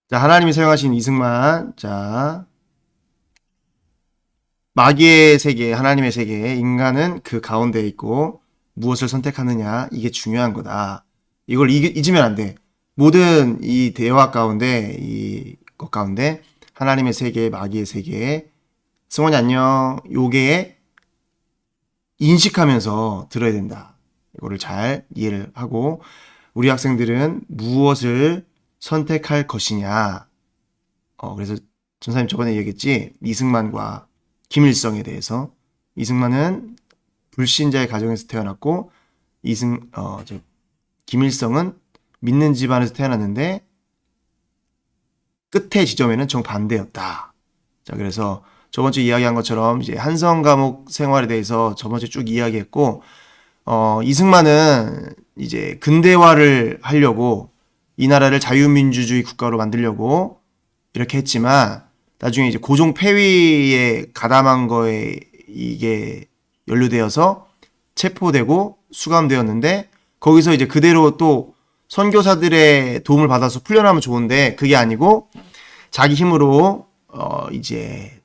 자, 하나님이 사용하신 이승만. 자, 마귀의 세계, 하나님의 세계, 인간은 그 가운데에 있고 무엇을 선택하느냐, 이게 중요한 거다. 이걸 잊으면 안 돼. 모든 이 대화 가운데, 이것 가운데 하나님의 세계, 마귀의 세계, 승원이 안녕. 요게 인식하면서 들어야 된다. 이거를 잘 이해를 하고 우리 학생들은 무엇을 선택할 것이냐. 그래서 전사님 저번에 얘기했지. 이승만과 김일성에 대해서. 이승만은 불신자의 가정에서 태어났고 김일성은 믿는 집안에서 태어났는데 끝의 지점에는 정반대였다. 자, 그래서 저번주에 이야기한 것처럼 이제 한성 과목 생활에 대해서 저번주에 쭉 이야기했고, 이승만은 이제 근대화를 하려고 이 나라를 자유민주주의 국가로 만들려고 이렇게 했지만 나중에 이제 고종 폐위에 가담한 거에 이게 연루되어서 체포되고 수감되었는데 거기서 이제 그대로 또 선교사들의 도움을 받아서 풀려나면 좋은데 그게 아니고 자기 힘으로 이제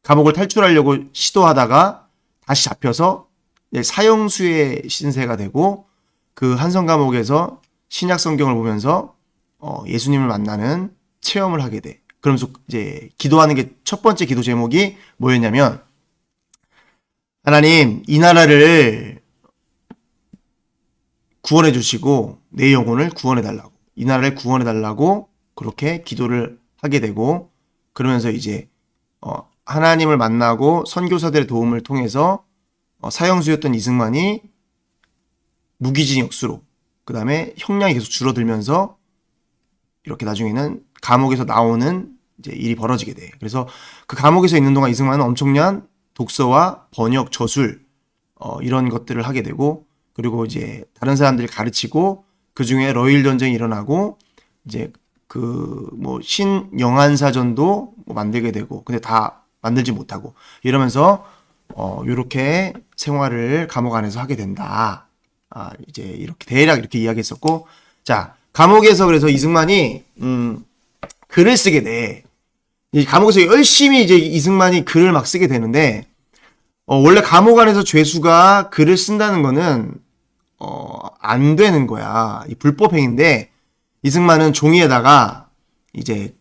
감옥을 탈출하려고 시도하다가 다시 잡혀서 사형수의 신세가 되고 그 한성 감옥에서 신약 성경을 보면서 예수님을 만나는 체험을 하게 돼. 그러면서 이제 기도하는 게 첫 번째 기도 제목이 뭐였냐면 하나님 이 나라를 구원해 주시고 내 영혼을 구원해 달라고 이 나라를 구원해 달라고 그렇게 기도를 하게 되고 그러면서 이제 하나님을 만나고 선교사들의 도움을 통해서 사형수였던 이승만이 무기징역수로 그 다음에 형량이 계속 줄어들면서 이렇게 나중에는 감옥에서 나오는 이제 일이 벌어지게 돼. 그래서 그 감옥에서 있는 동안 이승만은 엄청난 독서와 번역, 저술 이런 것들을 하게 되고 그리고 이제 다른 사람들을 가르치고 그 중에 러일 전쟁이 일어나고 이제 그 뭐 신영한사전도 뭐 만들게 되고 근데 다 만들지 못하고 이러면서 요렇게 생활을 감옥 안에서 하게 된다. 이제 이렇게 대략 이렇게 이야기했었고 자 감옥에서 그래서 이승만이 글을 쓰게 돼. 이 감옥에서 열심히 이제 이승만이 글을 막 쓰게 되는데 원래 감옥 안에서 죄수가 글을 쓴다는 거는 안 되는 거야. 이 불법행위인데 이승만은 종이에다가 이제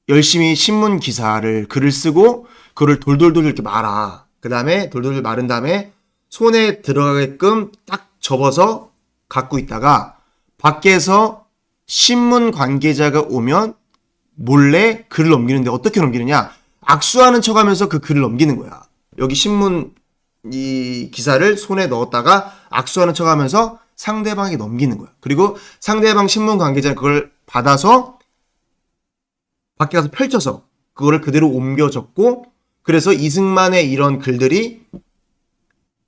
열심히 신문 기사를 글을 쓰고 그걸 돌돌돌 이렇게 말아. 그 다음에 돌돌돌 마른 다음에 손에 들어가게끔 딱 접어서 갖고 있다가 밖에서 신문 관계자가 오면 몰래 글을 넘기는데 어떻게 넘기느냐? 악수하는 척하면서 그 글을 넘기는 거야. 여기 신문 이 기사를 손에 넣었다가 악수하는 척하면서 상대방에게 넘기는 거야. 그리고 상대방 신문 관계자는 그걸 받아서 밖에 가서 펼쳐서 그거를 그대로 옮겨 적고 그래서 이승만의 이런 글들이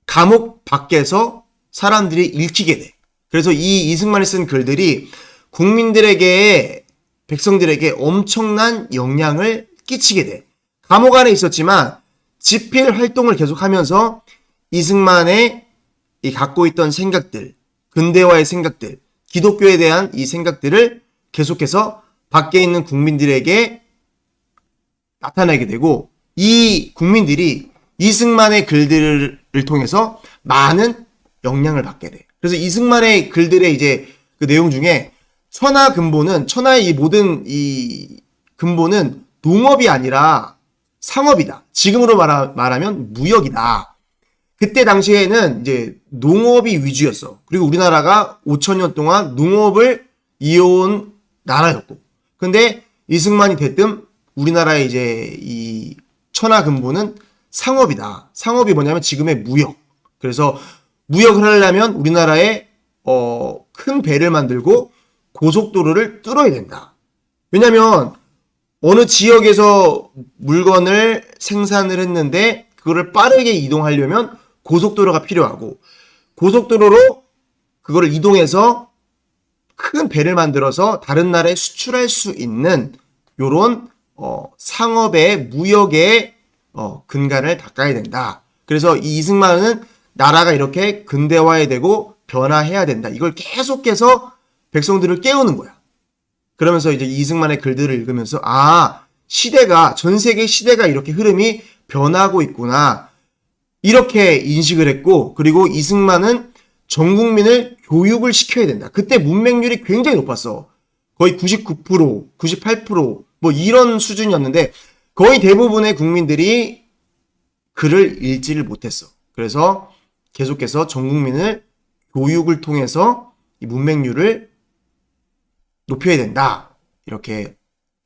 감옥 밖에서 사람들이 읽히게 돼. 그래서 이 이승만이 쓴 글들이 국민들에게 백성들에게 엄청난 영향을 끼치게 돼. 감옥 안에 있었지만 집필 활동을 계속하면서 이승만의 이 갖고 있던 생각들, 근대화의 생각들, 기독교에 대한 이 생각들을 계속해서 밖에 있는 국민들에게 나타내게 되고 이 국민들이 이승만의 글들을 통해서 많은 영향을 받게 돼. 그래서 이승만의 글들의 이제 그 내용 중에 천하의 이 모든 이 근본은 농업이 아니라 상업이다. 지금으로 말하면 무역이다. 그때 당시에는 이제 농업이 위주였어. 그리고 우리나라가 5천년 동안 농업을 이어온 나라였고. 근데 이승만이 됐든 우리나라의 이제 이 천하 근본은 상업이다. 상업이 뭐냐면 지금의 무역. 그래서 무역을 하려면 우리나라에 큰 배를 만들고 고속도로를 뚫어야 된다. 왜냐면 어느 지역에서 물건을 생산을 했는데 그거를 빠르게 이동하려면 고속도로가 필요하고 고속도로로 그거를 이동해서 큰 배를 만들어서 다른 나라에 수출할 수 있는 요런 상업의 무역의 근간을 닦아야 된다. 그래서 이 이승만은 나라가 이렇게 근대화해야 되고 변화해야 된다. 이걸 계속해서 백성들을 깨우는 거야. 그러면서 이제 이승만의 글들을 읽으면서 전 세계 시대가 이렇게 흐름이 변하고 있구나. 이렇게 인식을 했고, 그리고 이승만은 전 국민을 교육을 시켜야 된다. 그때 문맹률이 굉장히 높았어. 거의 99%, 98% 뭐 이런 수준이었는데 거의 대부분의 국민들이 글을 읽지를 못했어. 그래서 계속해서 전 국민을 교육을 통해서 이 문맹률을 높여야 된다. 이렇게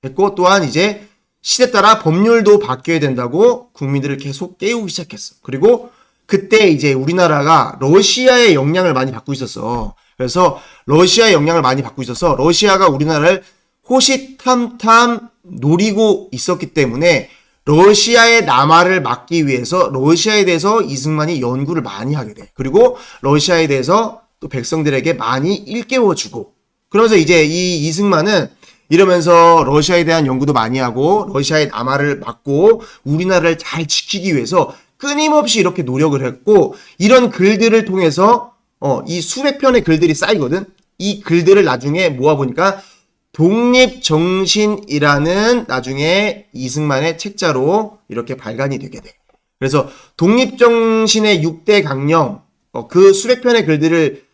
했고, 또한 이제 시대 따라 법률도 바뀌어야 된다고 국민들을 계속 깨우기 시작했어. 그리고 그때 이제 우리나라가 러시아의 영향을 많이 받고 있었어. 그래서 러시아의 영향을 많이 받고 있어서 러시아가 우리나라를 호시탐탐 노리고 있었기 때문에 러시아의 남하를 막기 위해서 러시아에 대해서 이승만이 연구를 많이 하게 돼. 그리고 러시아에 대해서 또 백성들에게 많이 일깨워주고, 그러면서 이제 이 이승만은 이러면서 러시아에 대한 연구도 많이 하고 러시아의 남하를 막고 우리나라를 잘 지키기 위해서 끊임없이 이렇게 노력을 했고, 이런 글들을 통해서 이 수백 편의 글들이 쌓이거든. 이 글들을 나중에 모아보니까 독립정신이라는 나중에 이승만의 책자로 이렇게 발간이 되게 돼. 그래서 독립정신의 6대 강령, 그 수백 편의 글들을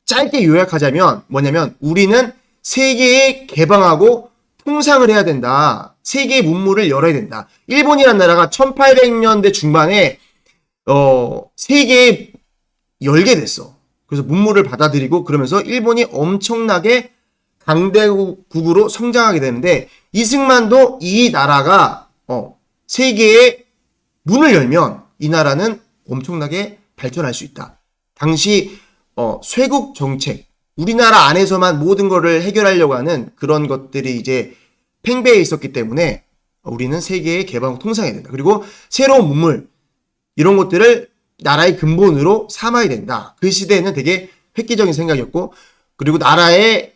짧게 요약하자면 뭐냐면, 우리는 세계에 개방하고 통상을 해야 된다. 세계의 문물을 열어야 된다. 일본이라는 나라가 1800년대 중반에 세계에 열게 됐어. 그래서 문물을 받아들이고, 그러면서 일본이 엄청나게 강대국으로 성장하게 되는데, 이승만도 이 나라가 세계의 문을 열면 이 나라는 엄청나게 발전할 수 있다. 당시 쇄국 정책, 우리나라 안에서만 모든 거를 해결하려고 하는 그런 것들이 이제 팽배해 있었기 때문에 우리는 세계에 개방하고 통상해야 된다. 그리고 새로운 문물, 이런 것들을 나라의 근본으로 삼아야 된다. 그 시대에는 되게 획기적인 생각이었고, 그리고 나라의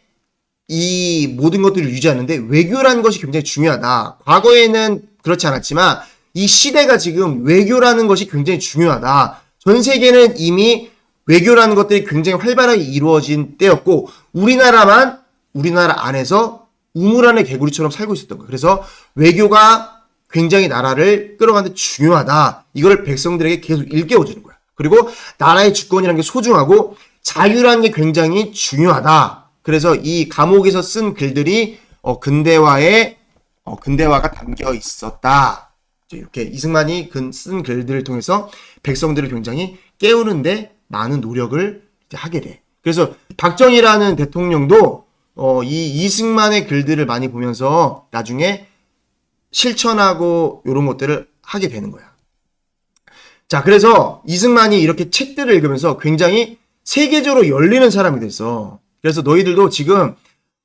이 모든 것들을 유지하는데 외교라는 것이 굉장히 중요하다. 과거에는 그렇지 않았지만 이 시대가 지금 외교라는 것이 굉장히 중요하다. 전 세계는 이미 외교라는 것들이 굉장히 활발하게 이루어진 때였고, 우리나라 안에서 우물 안의 개구리처럼 살고 있었던 거예요. 그래서 외교가 굉장히 나라를 끌어가는 데 중요하다. 이걸 백성들에게 계속 일깨워주는 거야. 그리고 나라의 주권이라는 게 소중하고 자유라는 게 굉장히 중요하다. 그래서 이 감옥에서 쓴 글들이 근대화가 담겨 있었다. 이렇게 이승만이 쓴 글들을 통해서 백성들을 굉장히 깨우는데 많은 노력을 하게 돼. 그래서 박정희라는 대통령도 이 이승만의 글들을 많이 보면서 나중에 실천하고 이런 것들을 하게 되는 거야. 자, 그래서 이승만이 이렇게 책들을 읽으면서 굉장히 세계적으로 열리는 사람이 됐어. 그래서 너희들도 지금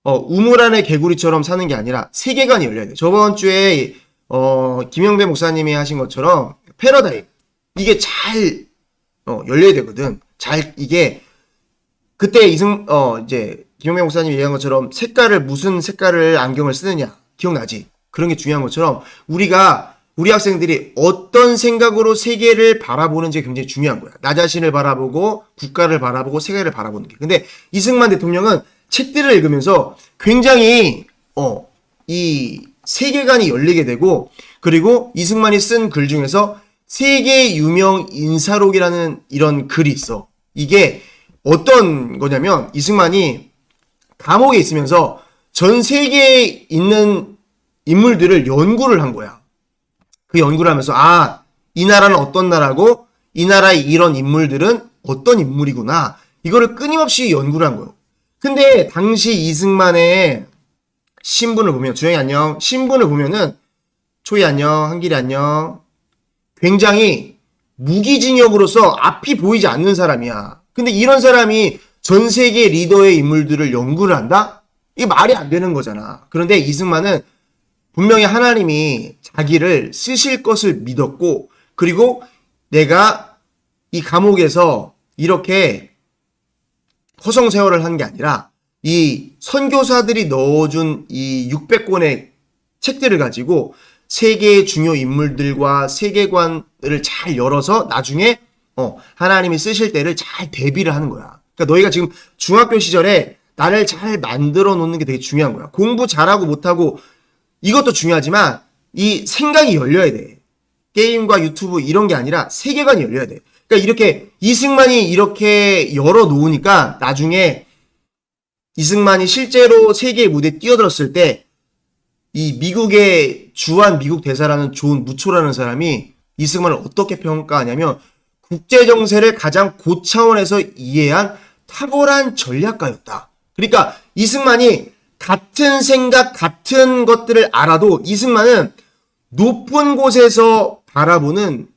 우물 안의 개구리처럼 사는 게 아니라 세계관이 열려야 돼. 저번 주에 김영배 목사님이 하신 것처럼 패러다임, 이게 잘 열려야 되거든. 이게 그때 이제 김영배 목사님이 얘기한 것처럼 무슨 색깔을 안경을 쓰느냐 기억나지? 그런 게 중요한 것처럼 우리 학생들이 어떤 생각으로 세계를 바라보는지 굉장히 중요한 거야. 나 자신을 바라보고 국가를 바라보고 세계를 바라보는 게. 근데 이승만 대통령은 책들을 읽으면서 굉장히 이 세계관이 열리게 되고, 그리고 이승만이 쓴 글 중에서 세계 유명 인사록이라는 이런 글이 있어. 이게 어떤 거냐면, 이승만이 감옥에 있으면서 전 세계에 있는 인물들을 연구를 한 거야. 그 연구를 하면서 이 나라는 어떤 나라고 이 나라의 이런 인물들은 어떤 인물이구나, 이거를 끊임없이 연구를 한 거예요. 근데 당시 이승만의 신분을 보면, 주영이 안녕, 신분을 보면은 초이 안녕, 한길이 안녕, 굉장히 무기징역으로서 앞이 보이지 않는 사람이야. 근데 이런 사람이 전 세계 리더의 인물들을 연구를 한다? 이게 말이 안 되는 거잖아. 그런데 이승만은 분명히 하나님이 자기를 쓰실 것을 믿었고, 그리고 내가 이 감옥에서 이렇게 허송세월을 한 게 아니라 이 선교사들이 넣어준 이 600권의 책들을 가지고 세계의 중요 인물들과 세계관을 잘 열어서 나중에 하나님이 쓰실 때를 잘 대비를 하는 거야. 그러니까 너희가 지금 중학교 시절에 나를 잘 만들어 놓는 게 되게 중요한 거야. 공부 잘하고 못하고 이것도 중요하지만 이 생각이 열려야 돼. 게임과 유튜브 이런 게 아니라 세계관이 열려야 돼. 그러니까 이렇게 이승만이 이렇게 열어 놓으니까 나중에 이승만이 실제로 세계 무대에 뛰어들었을 때 이 미국의 주한 미국 대사라는 존 무초라는 사람이 이승만을 어떻게 평가하냐면 국제 정세를 가장 고차원에서 이해한 탁월한 전략가였다. 그러니까 이승만이 같은 생각, 같은 것들을 알아도 이승만은 높은 곳에서 바라보는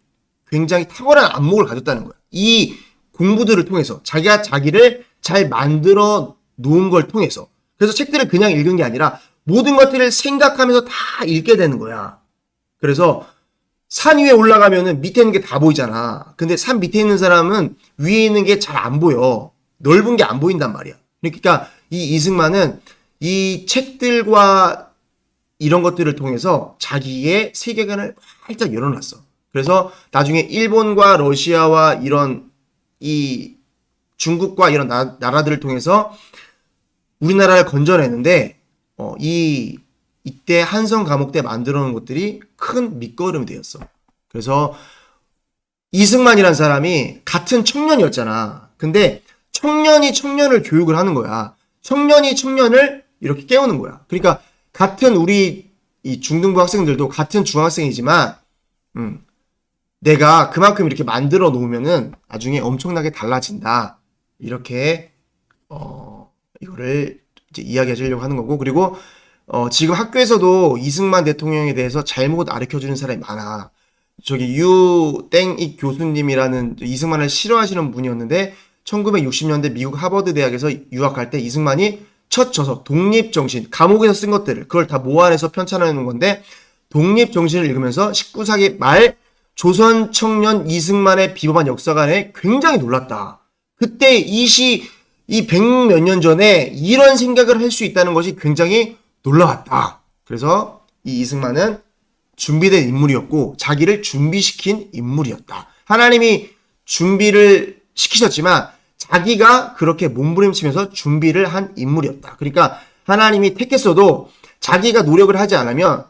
굉장히 탁월한 안목을 가졌다는 거야. 이 공부들을 통해서 자기가 자기를 잘 만들어 놓은 걸 통해서. 그래서 책들을 그냥 읽은 게 아니라 모든 것들을 생각하면서 다 읽게 되는 거야. 그래서 산 위에 올라가면은 밑에 있는 게 다 보이잖아. 근데 산 밑에 있는 사람은 위에 있는 게 잘 안 보여. 넓은 게 안 보인단 말이야. 그러니까 이 이승만은 이 책들과 이런 것들을 통해서 자기의 세계관을 활짝 열어놨어. 그래서 나중에 일본과 러시아와 이런 이 중국과 이런 나라들을 통해서 우리나라를 건져냈는데 이때 한성 감옥 때 만들어 놓은 것들이 큰 밑거름이 되었어. 그래서 이승만이란 사람이 같은 청년이었잖아. 근데 청년이 청년을 교육을 하는 거야. 청년이 청년을 이렇게 깨우는 거야. 그러니까 같은 우리 이 중등부 학생들도 같은 중학생이지만 내가 그만큼 이렇게 만들어 놓으면은 나중에 엄청나게 달라진다. 이렇게 이거를 이제 이야기해 주려고 하는 거고. 그리고 지금 학교에서도 이승만 대통령에 대해서 잘못 가르쳐 주는 사람이 많아. 저기 유땡익 교수님이라는 이승만을 싫어하시는 분이었는데 1960년대 미국 하버드 대학에서 유학할 때 이승만이 첫 저서 독립정신, 감옥에서 쓴 것들을 그걸 다 모아내서 편찬하는 건데 독립정신을 읽으면서 19세기 말 조선 청년 이승만의 비범한 역사관에 굉장히 놀랐다. 그때 이 100몇 년 전에 이런 생각을 할 수 있다는 것이 굉장히 놀라웠다. 그래서 이 이승만은 준비된 인물이었고 자기를 준비시킨 인물이었다. 하나님이 준비를 시키셨지만 자기가 그렇게 몸부림치면서 준비를 한 인물이었다. 그러니까 하나님이 택했어도 자기가 노력을 하지 않으면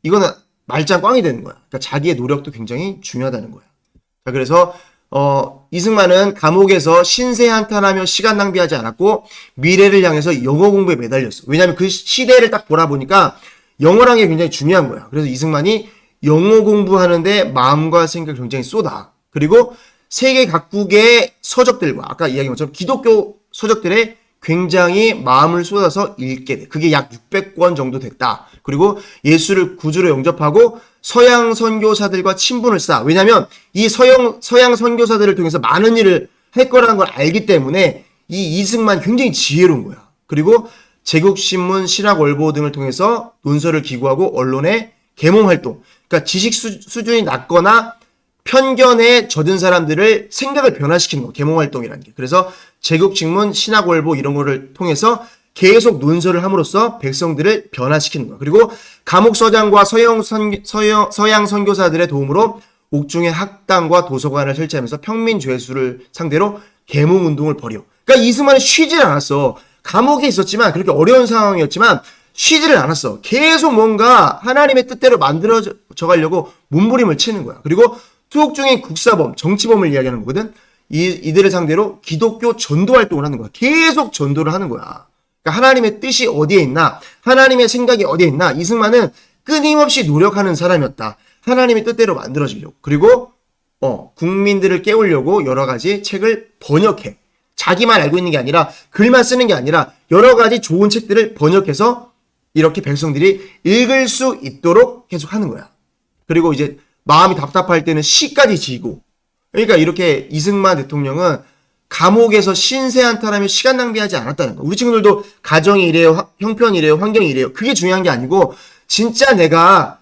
이거는 말짱 꽝이 되는 거야. 그러니까 자기의 노력도 굉장히 중요하다는 거야. 자, 그래서 이승만은 감옥에서 신세 한탄하며 시간 낭비하지 않았고 미래를 향해서 영어 공부에 매달렸어. 왜냐하면 그 시대를 딱 보라보니까 영어라는 게 굉장히 중요한 거야. 그래서 이승만이 영어 공부하는데 마음과 생각을 굉장히 쏟아. 그리고 세계 각국의 서적들과 아까 이야기한 것처럼 기독교 서적들에 굉장히 마음을 쏟아서 읽게 돼. 그게 약 600권 정도 됐다. 그리고 예수를 구주로 영접하고 서양 선교사들과 친분을 쌓아. 왜냐하면 이 서양 선교사들을 통해서 많은 일을 할 거라는 걸 알기 때문에 이 이승만 굉장히 지혜로운 거야. 그리고 제국신문, 신학월보 등을 통해서 논설을 기고하고 언론의 계몽활동. 그러니까 지식 수준이 낮거나 편견에 젖은 사람들을 생각을 변화시키는 거. 계몽활동이라는 게. 그래서 제국신문, 신학월보 이런 거를 통해서 계속 논설을 함으로써 백성들을 변화시키는 거야. 그리고 감옥서장과 서양 선교사들의 도움으로 옥중에 학당과 도서관을 설치하면서 평민 죄수를 상대로 계몽운동을 벌여. 그러니까 이승만은 쉬질 않았어. 감옥에 있었지만 그렇게 어려운 상황이었지만 쉬지를 않았어. 계속 뭔가 하나님의 뜻대로 만들어져 가려고 몸부림을 치는 거야. 그리고 투옥 중인 국사범, 정치범을 이야기하는 거거든. 이들을 상대로 기독교 전도 활동을 하는 거야. 계속 전도를 하는 거야. 그러니까 하나님의 뜻이 어디에 있나, 하나님의 생각이 어디에 있나, 이승만은 끊임없이 노력하는 사람이었다. 하나님의 뜻대로 만들어지려고. 그리고 국민들을 깨우려고 여러 가지 책을 번역해. 자기만 알고 있는 게 아니라 글만 쓰는 게 아니라 여러 가지 좋은 책들을 번역해서 이렇게 백성들이 읽을 수 있도록 계속 하는 거야. 그리고 이제 마음이 답답할 때는 시까지 지고. 그러니까 이렇게 이승만 대통령은 감옥에서 신세한탄하며 시간 낭비하지 않았다는 거. 우리 친구들도 가정이 이래요, 형편이 이래요, 환경이 이래요. 그게 중요한 게 아니고 진짜 내가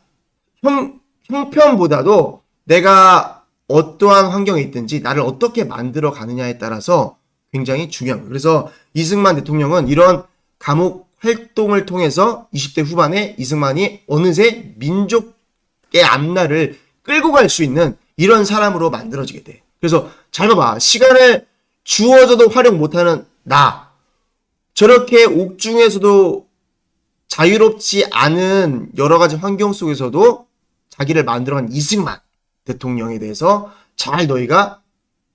형편보다도 내가 어떠한 환경에 있든지 나를 어떻게 만들어 가느냐에 따라서 굉장히 중요한 거예요. 그래서 이승만 대통령은 이런 감옥 활동을 통해서 20대 후반에 이승만이 어느새 민족의 앞날을 끌고 갈 수 있는 이런 사람으로 만들어지게 돼. 그래서 잘 봐봐. 시간을 주어져도 활용 못하는 나. 저렇게 옥중에서도 자유롭지 않은 여러 가지 환경 속에서도 자기를 만들어간 이승만 대통령에 대해서 잘 너희가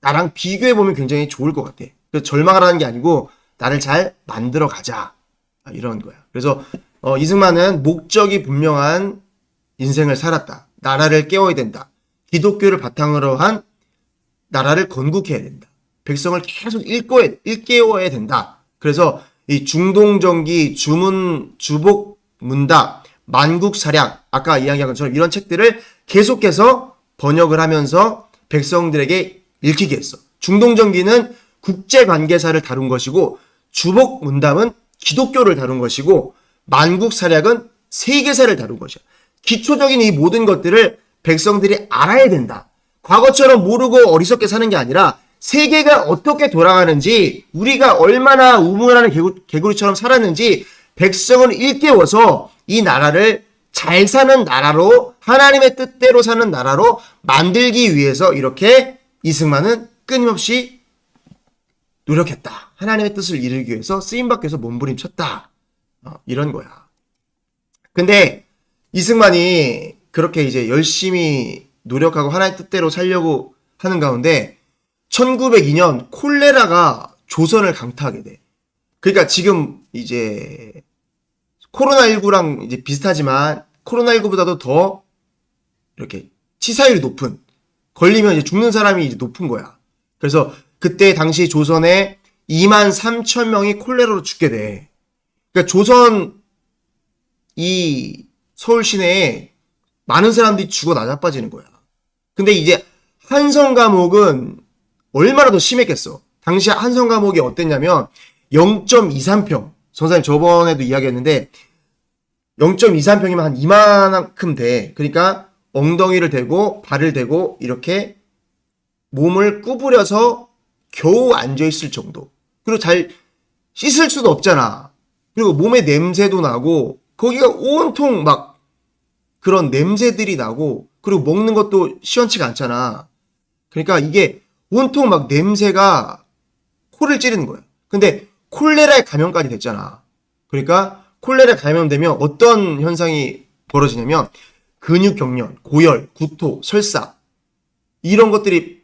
나랑 비교해보면 굉장히 좋을 것 같아. 그래서 절망하라는 게 아니고 나를 잘 만들어 가자. 이런 거야. 그래서 이승만은 목적이 분명한 인생을 살았다. 나라를 깨워야 된다. 기독교를 바탕으로 한 나라를 건국해야 된다. 백성을 계속 일깨워야 된다. 그래서 이 중동정기, 주복문답, 만국사략, 아까 이야기한 것처럼 이런 책들을 계속해서 번역을 하면서 백성들에게 읽히게 했어. 중동정기는 국제관계사를 다룬 것이고, 주복문답은 기독교를 다룬 것이고, 만국사략은 세계사를 다룬 것이야. 기초적인 이 모든 것들을 백성들이 알아야 된다. 과거처럼 모르고 어리석게 사는 게 아니라 세계가 어떻게 돌아가는지, 우리가 얼마나 우물하는 개구리처럼 살았는지 백성을 일깨워서 이 나라를 잘 사는 나라로, 하나님의 뜻대로 사는 나라로 만들기 위해서 이렇게 이승만은 끊임없이 노력했다. 하나님의 뜻을 이루기 위해서 쓰임받기 위해서 몸부림쳤다. 이런 거야. 근데 이승만이 그렇게 이제 열심히 노력하고 하나님의 뜻대로 살려고 하는 가운데 1902년 콜레라가 조선을 강타하게 돼. 그러니까 지금 이제 코로나19랑 이제 비슷하지만 코로나19보다도 더 이렇게 치사율이 높은, 걸리면 이제 죽는 사람이 이제 높은 거야. 그래서 그때 당시 조선에 23,000명이 콜레라로 죽게 돼. 그러니까 조선 이 서울 시내에 많은 사람들이 죽어 나자빠지는 거야. 근데 이제 한성 감옥은 얼마나 더 심했겠어. 당시 한성 감옥이 어땠냐면 0.23평. 선생님 저번에도 이야기했는데 0.23평이면 한 이만큼 돼. 그러니까 엉덩이를 대고 발을 대고 이렇게 몸을 구부려서 겨우 앉아있을 정도. 그리고 잘 씻을 수도 없잖아. 그리고 몸에 냄새도 나고 거기가 온통 막 그런 냄새들이 나고, 그리고 먹는 것도 시원치가 않잖아. 그러니까 이게 온통 막 냄새가 코를 찌르는 거야. 근데 콜레라에 감염까지 됐잖아. 그러니까 콜레라에 감염되면 어떤 현상이 벌어지냐면 근육경련, 고열, 구토, 설사 이런 것들이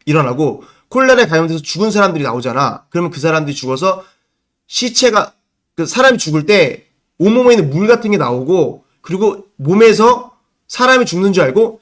일어나고, 콜레라에 감염돼서 죽은 사람들이 나오잖아. 그러면 그 사람들이 죽어서 시체가, 그 사람이 죽을 때 온몸에 있는 물 같은 게 나오고, 그리고 몸에서 사람이 죽는 줄 알고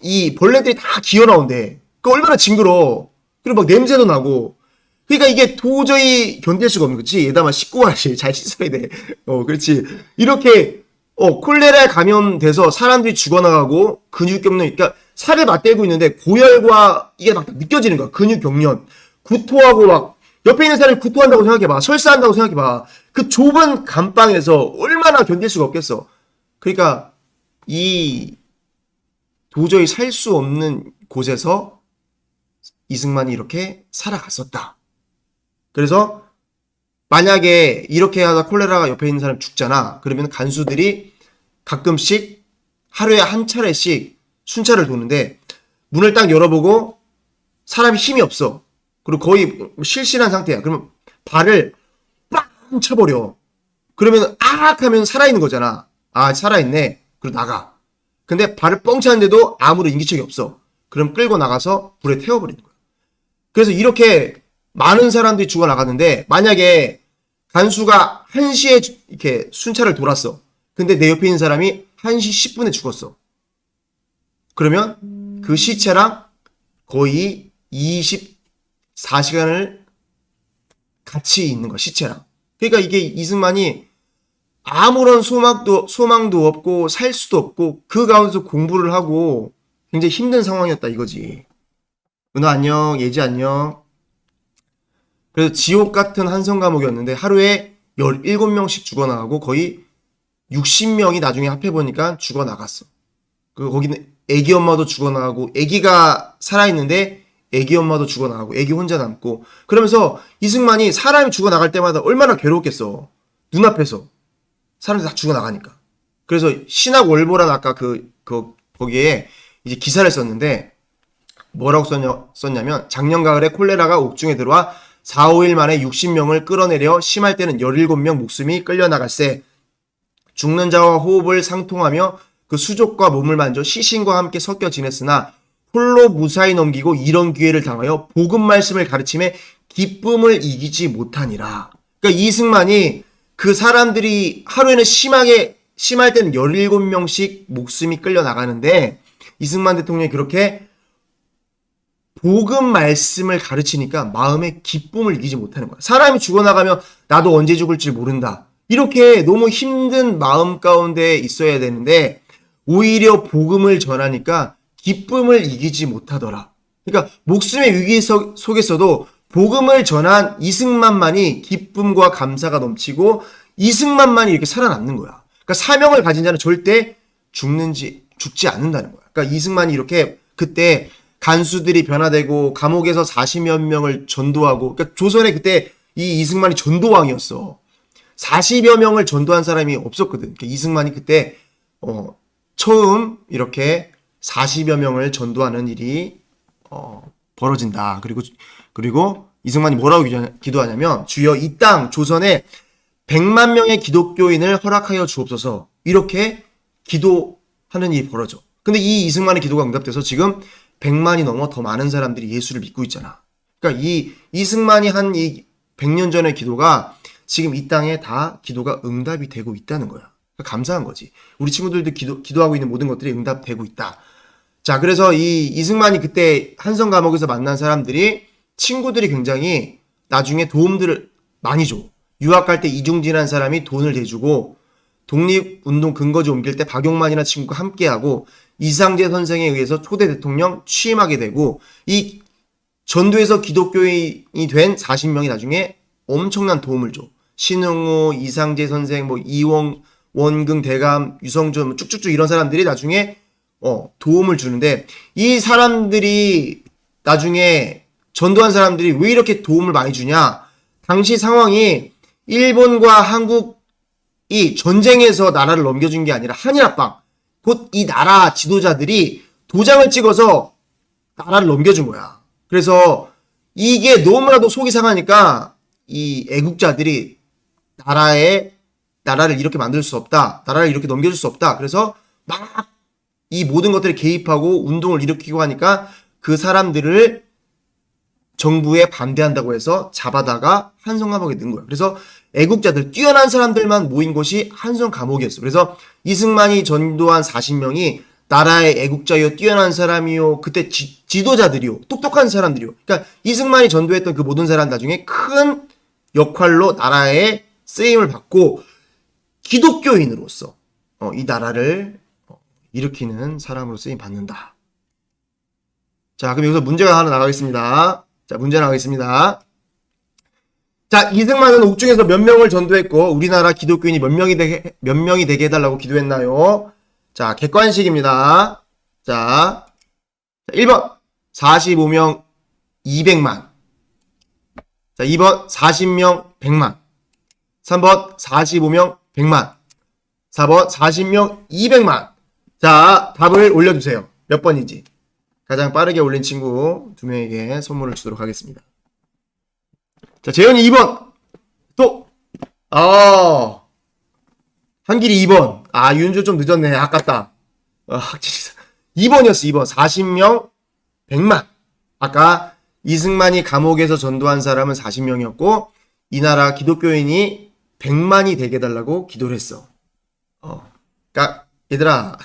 이 벌레들이 다 기어 나온대. 그 얼마나 징그러워. 그리고 막 냄새도 나고. 그러니까 이게 도저히 견딜 수가 없는 거지. 얘다만 씻고 와야지. 잘 씻어야 돼. 그렇지. 이렇게 콜레라에 감염돼서 사람들이 죽어나가고 근육경련, 그러니까 살을 맞대고 있는데 고열과 이게 막 느껴지는 거야. 근육경련. 구토하고 막 옆에 있는 사람이 구토한다고 생각해봐. 설사한다고 생각해봐. 그 좁은 감방에서 얼마나 견딜 수가 없겠어. 그러니까 이 도저히 살 수 없는 곳에서 이승만이 이렇게 살아갔었다. 그래서 만약에 이렇게 하다 콜레라가 옆에 있는 사람 죽잖아. 그러면 간수들이 가끔씩 하루에 한 차례씩 순찰을 도는데 문을 딱 열어보고 사람이 힘이 없어. 그리고 거의 실신한 상태야. 그러면 발을 빵 쳐버려. 그러면 악 하면 살아있는 거잖아. 아, 살아있네. 그리고 나가. 근데 발을 뻥 차는데도 아무런 인기척이 없어. 그럼 끌고 나가서 불에 태워버리는 거야. 그래서 이렇게 많은 사람들이 죽어나갔는데, 만약에 간수가 1시에 이렇게 순찰을 돌았어. 근데 내 옆에 있는 사람이 1시 10분에 죽었어. 그러면 그 시체랑 거의 24시간을 같이 있는 거야, 시체랑. 그러니까 이게 이승만이 아무런 소망도 없고 살 수도 없고 그 가운데서 공부를 하고 굉장히 힘든 상황이었다 이거지. 은하 안녕, 예지 안녕. 그래서 지옥 같은 한성 감옥이었는데 하루에 17명씩 죽어나가고 거의 60명이 나중에 합해보니까 죽어나갔어. 그리고 거기는 애기 엄마도 죽어나가고, 애기가 살아있는데 애기 엄마도 죽어나가고, 애기 혼자 남고, 그러면서 이승만이 사람이 죽어나갈 때마다 얼마나 괴로웠겠어. 눈앞에서 사람들이 다 죽어나가니까. 그래서 신학월보란 아까 거기에 이제 기사를 썼는데 뭐라고 썼냐면 작년 가을에 콜레라가 옥중에 들어와 4, 5일 만에 60명을 끌어내려 심할 때는 17명 목숨이 끌려나갈세. 죽는 자와 호흡을 상통하며 그 수족과 몸을 만져 시신과 함께 섞여 지냈으나 홀로 무사히 넘기고 이런 기회를 당하여 복음 말씀을 가르침에 기쁨을 이기지 못하니라. 그러니까 이승만이 그 사람들이 하루에는 심할 때는 17명씩 목숨이 끌려나가는데 이승만 대통령이 그렇게 복음 말씀을 가르치니까 마음에 기쁨을 이기지 못하는 거야. 사람이 죽어나가면 나도 언제 죽을지 모른다. 이렇게 너무 힘든 마음 가운데 있어야 되는데 오히려 복음을 전하니까 기쁨을 이기지 못하더라. 그러니까 목숨의 위기 속에서도 복음을 전한 이승만만이 기쁨과 감사가 넘치고 이승만만이 이렇게 살아남는 거야. 그러니까 사명을 가진 자는 절대 죽지 않는다는 거야. 그러니까 이승만이 이렇게 그때 간수들이 변화되고 감옥에서 40여 명을 전도하고, 그러니까 조선에 그때 이 이승만이 전도왕이었어. 40여 명을 전도한 사람이 없었거든. 그러니까 이승만이 그때 처음 이렇게 40여 명을 전도하는 일이 벌어진다. 그리고 이승만이 뭐라고 기도하냐면 주여 이 땅 조선에 100만 명의 기독교인을 허락하여 주옵소서. 이렇게 기도하는 일이 벌어져. 근데 이 이승만의 기도가 응답돼서 지금 100만이 넘어 더 많은 사람들이 예수를 믿고 있잖아. 그러니까 이 이승만이 한 이 100년 전의 기도가 지금 이 땅에 다 기도가 응답이 되고 있다는 거야. 그러니까 감사한 거지. 우리 친구들도 기도하고 있는 모든 것들이 응답되고 있다. 자, 그래서 이 이승만이 그때 한성 감옥에서 만난 사람들이 친구들이 굉장히 나중에 도움들을 많이 줘. 유학 갈 때 이중진한 사람이 돈을 대주고 독립운동 근거지 옮길 때 박용만이나 친구가 함께하고 이상재 선생에 의해서 초대 대통령 취임하게 되고 이 전도에서 기독교인이 된 40명이 나중에 엄청난 도움을 줘. 신흥호, 이상재 선생, 원긍, 대감, 유성준 쭉쭉쭉 이런 사람들이 나중에 도움을 주는데 이 사람들이 나중에 전도한 사람들이 왜 이렇게 도움을 많이 주냐? 당시 상황이 일본과 한국이 전쟁에서 나라를 넘겨준 게 아니라 한일합방. 곧 이 나라 지도자들이 도장을 찍어서 나라를 넘겨준 거야. 그래서 이게 너무나도 속이 상하니까 이 애국자들이 나라를 이렇게 만들 수 없다. 나라를 이렇게 넘겨줄 수 없다. 그래서 막 이 모든 것들에 개입하고 운동을 일으키고 하니까 그 사람들을 정부에 반대한다고 해서 잡아다가 한성 감옥에 넣은 거야. 그래서 애국자들, 뛰어난 사람들만 모인 곳이 한성 감옥이었어. 그래서 이승만이 전도한 40명이 나라의 애국자요, 뛰어난 사람이요, 그때 지도자들이요, 똑똑한 사람들이요. 그러니까 이승만이 전도했던 그 모든 사람 나중에 큰 역할로 나라에 쓰임을 받고 기독교인으로서 이 나라를 일으키는 사람으로 쓰임 받는다. 자, 그럼 여기서 문제가 하나 나가겠습니다. 자, 문제 나가겠습니다. 자, 이승만은 옥중에서 몇 명을 전도했고 우리나라 기독교인이 몇 명이 되게 해달라고 기도했나요? 자, 객관식입니다. 자, 1번 45명 200만. 자, 2번 40명 100만. 3번 45명 100만. 4번 40명 200만. 자, 답을 올려주세요. 몇 번인지. 가장 빠르게 올린 친구 2명에게 선물을 주도록 하겠습니다. 자, 재현이 2번. 또. 한길이 2번. 윤주 좀 늦었네. 아깝다. 학진이 2번이었어. 2번. 40명 100만. 아까 이승만이 감옥에서 전도한 사람은 40명이었고 이 나라 기독교인이 100만이 되게 해달라고 기도를 했어. 그러니까 얘들아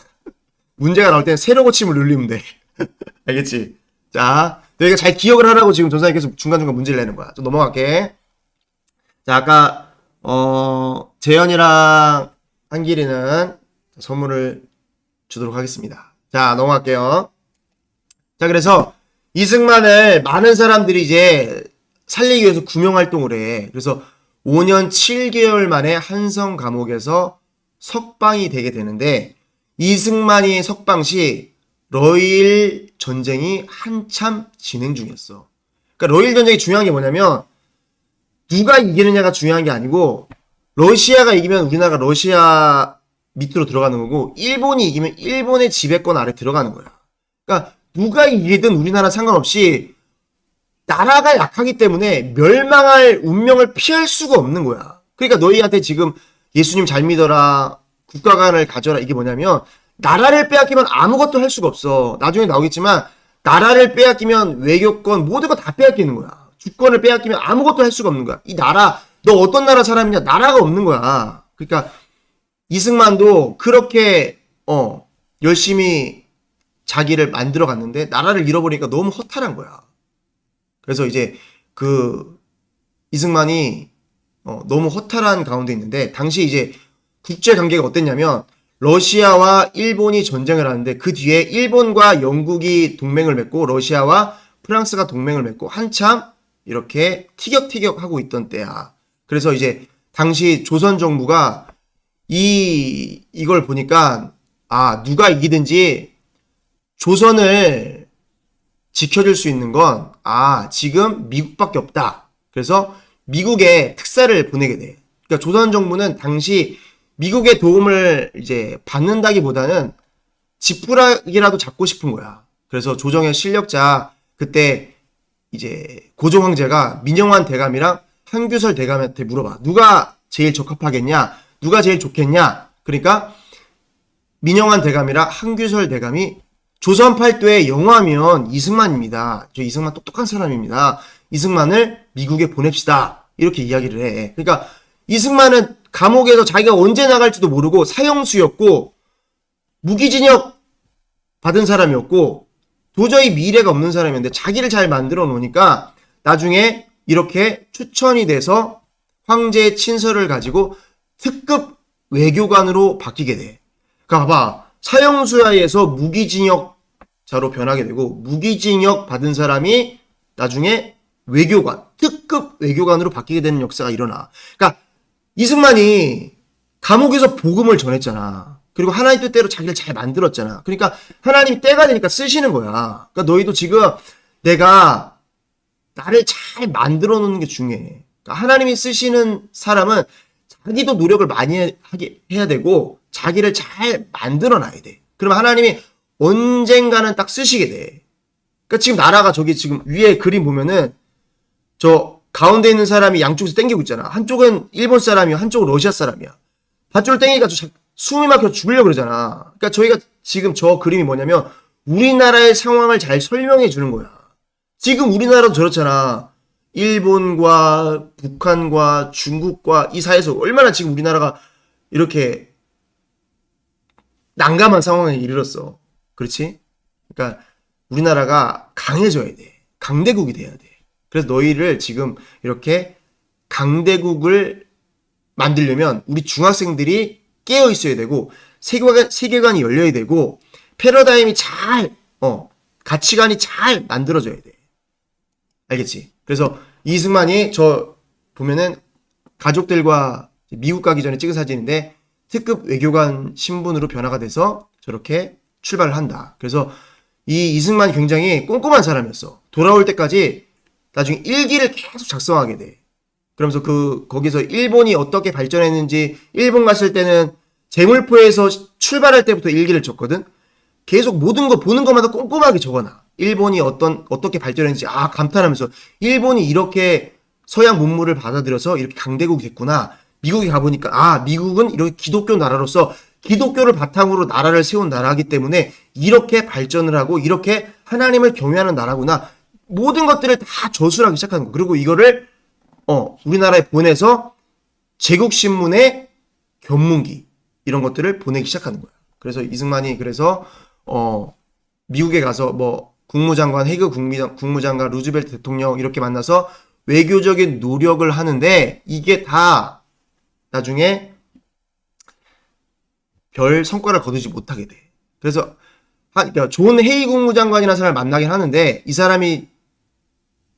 문제가 나올 때는 세로 고침을 누르면 돼. 알겠지? 자, 너희가 잘 기억을 하라고 지금 전사님 계속 중간중간 문제를 내는 거야. 좀 넘어갈게. 자, 아까 재현이랑 한길이는 선물을 주도록 하겠습니다. 자, 넘어갈게요. 자, 그래서 이승만을 많은 사람들이 이제 살리기 위해서 구명활동을 해. 그래서 5년 7개월 만에 한성 감옥에서 석방이 되게 되는데 이승만이 석방 시 러일 전쟁이 한참 진행 중이었어. 그러니까 러일 전쟁이 중요한 게 뭐냐면 누가 이기느냐가 중요한 게 아니고 러시아가 이기면 우리나라가 러시아 밑으로 들어가는 거고 일본이 이기면 일본의 지배권 아래 들어가는 거야. 그러니까 누가 이기든 우리나라 상관없이 나라가 약하기 때문에 멸망할 운명을 피할 수가 없는 거야. 그러니까 너희한테 지금 예수님 잘 믿어라, 국가관을 가져라, 이게 뭐냐면 나라를 빼앗기면 아무것도 할 수가 없어. 나중에 나오겠지만 나라를 빼앗기면 외교권 모든 거 다 빼앗기는 거야. 주권을 빼앗기면 아무것도 할 수가 없는 거야. 이 나라, 너 어떤 나라 사람이냐? 나라가 없는 거야. 그러니까 이승만도 그렇게 열심히 자기를 만들어 갔는데 나라를 잃어버리니까 너무 허탈한 거야. 그래서 이제 그 이승만이 너무 허탈한 가운데 있는데, 당시 이제 국제 관계가 어땠냐면 러시아와 일본이 전쟁을 하는데 그 뒤에 일본과 영국이 동맹을 맺고 러시아와 프랑스가 동맹을 맺고 한참 이렇게 티격태격 하고 있던 때야. 그래서 이제 당시 조선 정부가 이걸 보니까 누가 이기든지 조선을 지켜줄 수 있는 건 지금 미국밖에 없다. 그래서 미국에 특사를 보내게 돼. 그러니까 조선 정부는 당시 미국의 도움을 이제 받는다기보다는 지푸라기라도 잡고 싶은 거야. 그래서 조정의 실력자, 그때 이제 고종 황제가 민영환 대감이랑 한규설 대감한테 물어봐. 누가 제일 적합하겠냐? 누가 제일 좋겠냐? 그러니까 민영환 대감이랑 한규설 대감이 조선 팔도의 영화면 이승만입니다. 저 이승만 똑똑한 사람입니다. 이승만을 미국에 보냅시다. 이렇게 이야기를 해. 그러니까 이승만은 감옥에서 자기가 언제 나갈지도 모르고 사형수였고 무기징역 받은 사람이었고 도저히 미래가 없는 사람이었는데 자기를 잘 만들어 놓으니까 나중에 이렇게 추천이 돼서 황제의 친서를 가지고 특급 외교관으로 바뀌게 돼. 그러니까 봐봐. 사형수야에서 무기징역자로 변하게 되고 무기징역 받은 사람이 나중에 외교관, 특급 외교관으로 바뀌게 되는 역사가 일어나. 그러니까 이승만이 감옥에서 복음을 전했잖아. 그리고 하나님 뜻대로 자기를 잘 만들었잖아. 그러니까 하나님이 때가 되니까 쓰시는 거야. 그러니까 너희도 지금 내가 나를 잘 만들어 놓는 게 중요해. 그러니까 하나님이 쓰시는 사람은 자기도 노력을 많이 해야 되고 자기를 잘 만들어 놔야 돼. 그러면 하나님이 언젠가는 딱 쓰시게 돼. 그러니까 지금 나라가 저기 지금 위에 그림 보면은 저 가운데 있는 사람이 양쪽에서 땡기고 있잖아. 한쪽은 일본 사람이야, 한쪽은 러시아 사람이야. 밧줄을 땡기니까 숨이 막혀 죽으려고 그러잖아. 그러니까 저희가 지금 저 그림이 뭐냐면 우리나라의 상황을 잘 설명해 주는 거야. 지금 우리나라도 저렇잖아. 일본과 북한과 중국과 이 사이에서 얼마나 지금 우리나라가 이렇게 난감한 상황에 이르렀어. 그렇지? 그러니까 우리나라가 강해져야 돼. 강대국이 돼야 돼. 그래서 너희를 지금 이렇게 강대국을 만들려면 우리 중학생들이 깨어 있어야 되고 세계관이 열려야 되고 패러다임이 잘 가치관이 잘 만들어져야 돼. 알겠지? 그래서 이승만이 저 보면은 가족들과 미국 가기 전에 찍은 사진인데 특급 외교관 신분으로 변화가 돼서 저렇게 출발을 한다. 그래서 이 이승만이 굉장히 꼼꼼한 사람이었어. 돌아올 때까지 나중에 일기를 계속 작성하게 돼. 그러면서 거기서 일본이 어떻게 발전했는지, 일본 갔을 때는 제물포에서 출발할 때부터 일기를 적거든. 계속 모든 거 보는 것마다 꼼꼼하게 적어놔. 일본이 어떻게 발전했는지 감탄하면서 일본이 이렇게 서양 문물을 받아들여서 이렇게 강대국이 됐구나. 미국에 가보니까 미국은 이렇게 기독교 나라로서 기독교를 바탕으로 나라를 세운 나라이기 때문에 이렇게 발전을 하고 이렇게 하나님을 경외하는 나라구나. 모든 것들을 다 저술하기 시작하는 거. 그리고 이거를 우리나라에 보내서 제국신문의 견문기 이런 것들을 보내기 시작하는 거야. 그래서 이승만이 미국에 가서 뭐 국무장관, 해그 국무장관, 루즈벨트 대통령 이렇게 만나서 외교적인 노력을 하는데 이게 다 나중에 별 성과를 거두지 못하게 돼. 그래서 그러니까 존 헤이 국무장관이라는 사람을 만나긴 하는데 이 사람이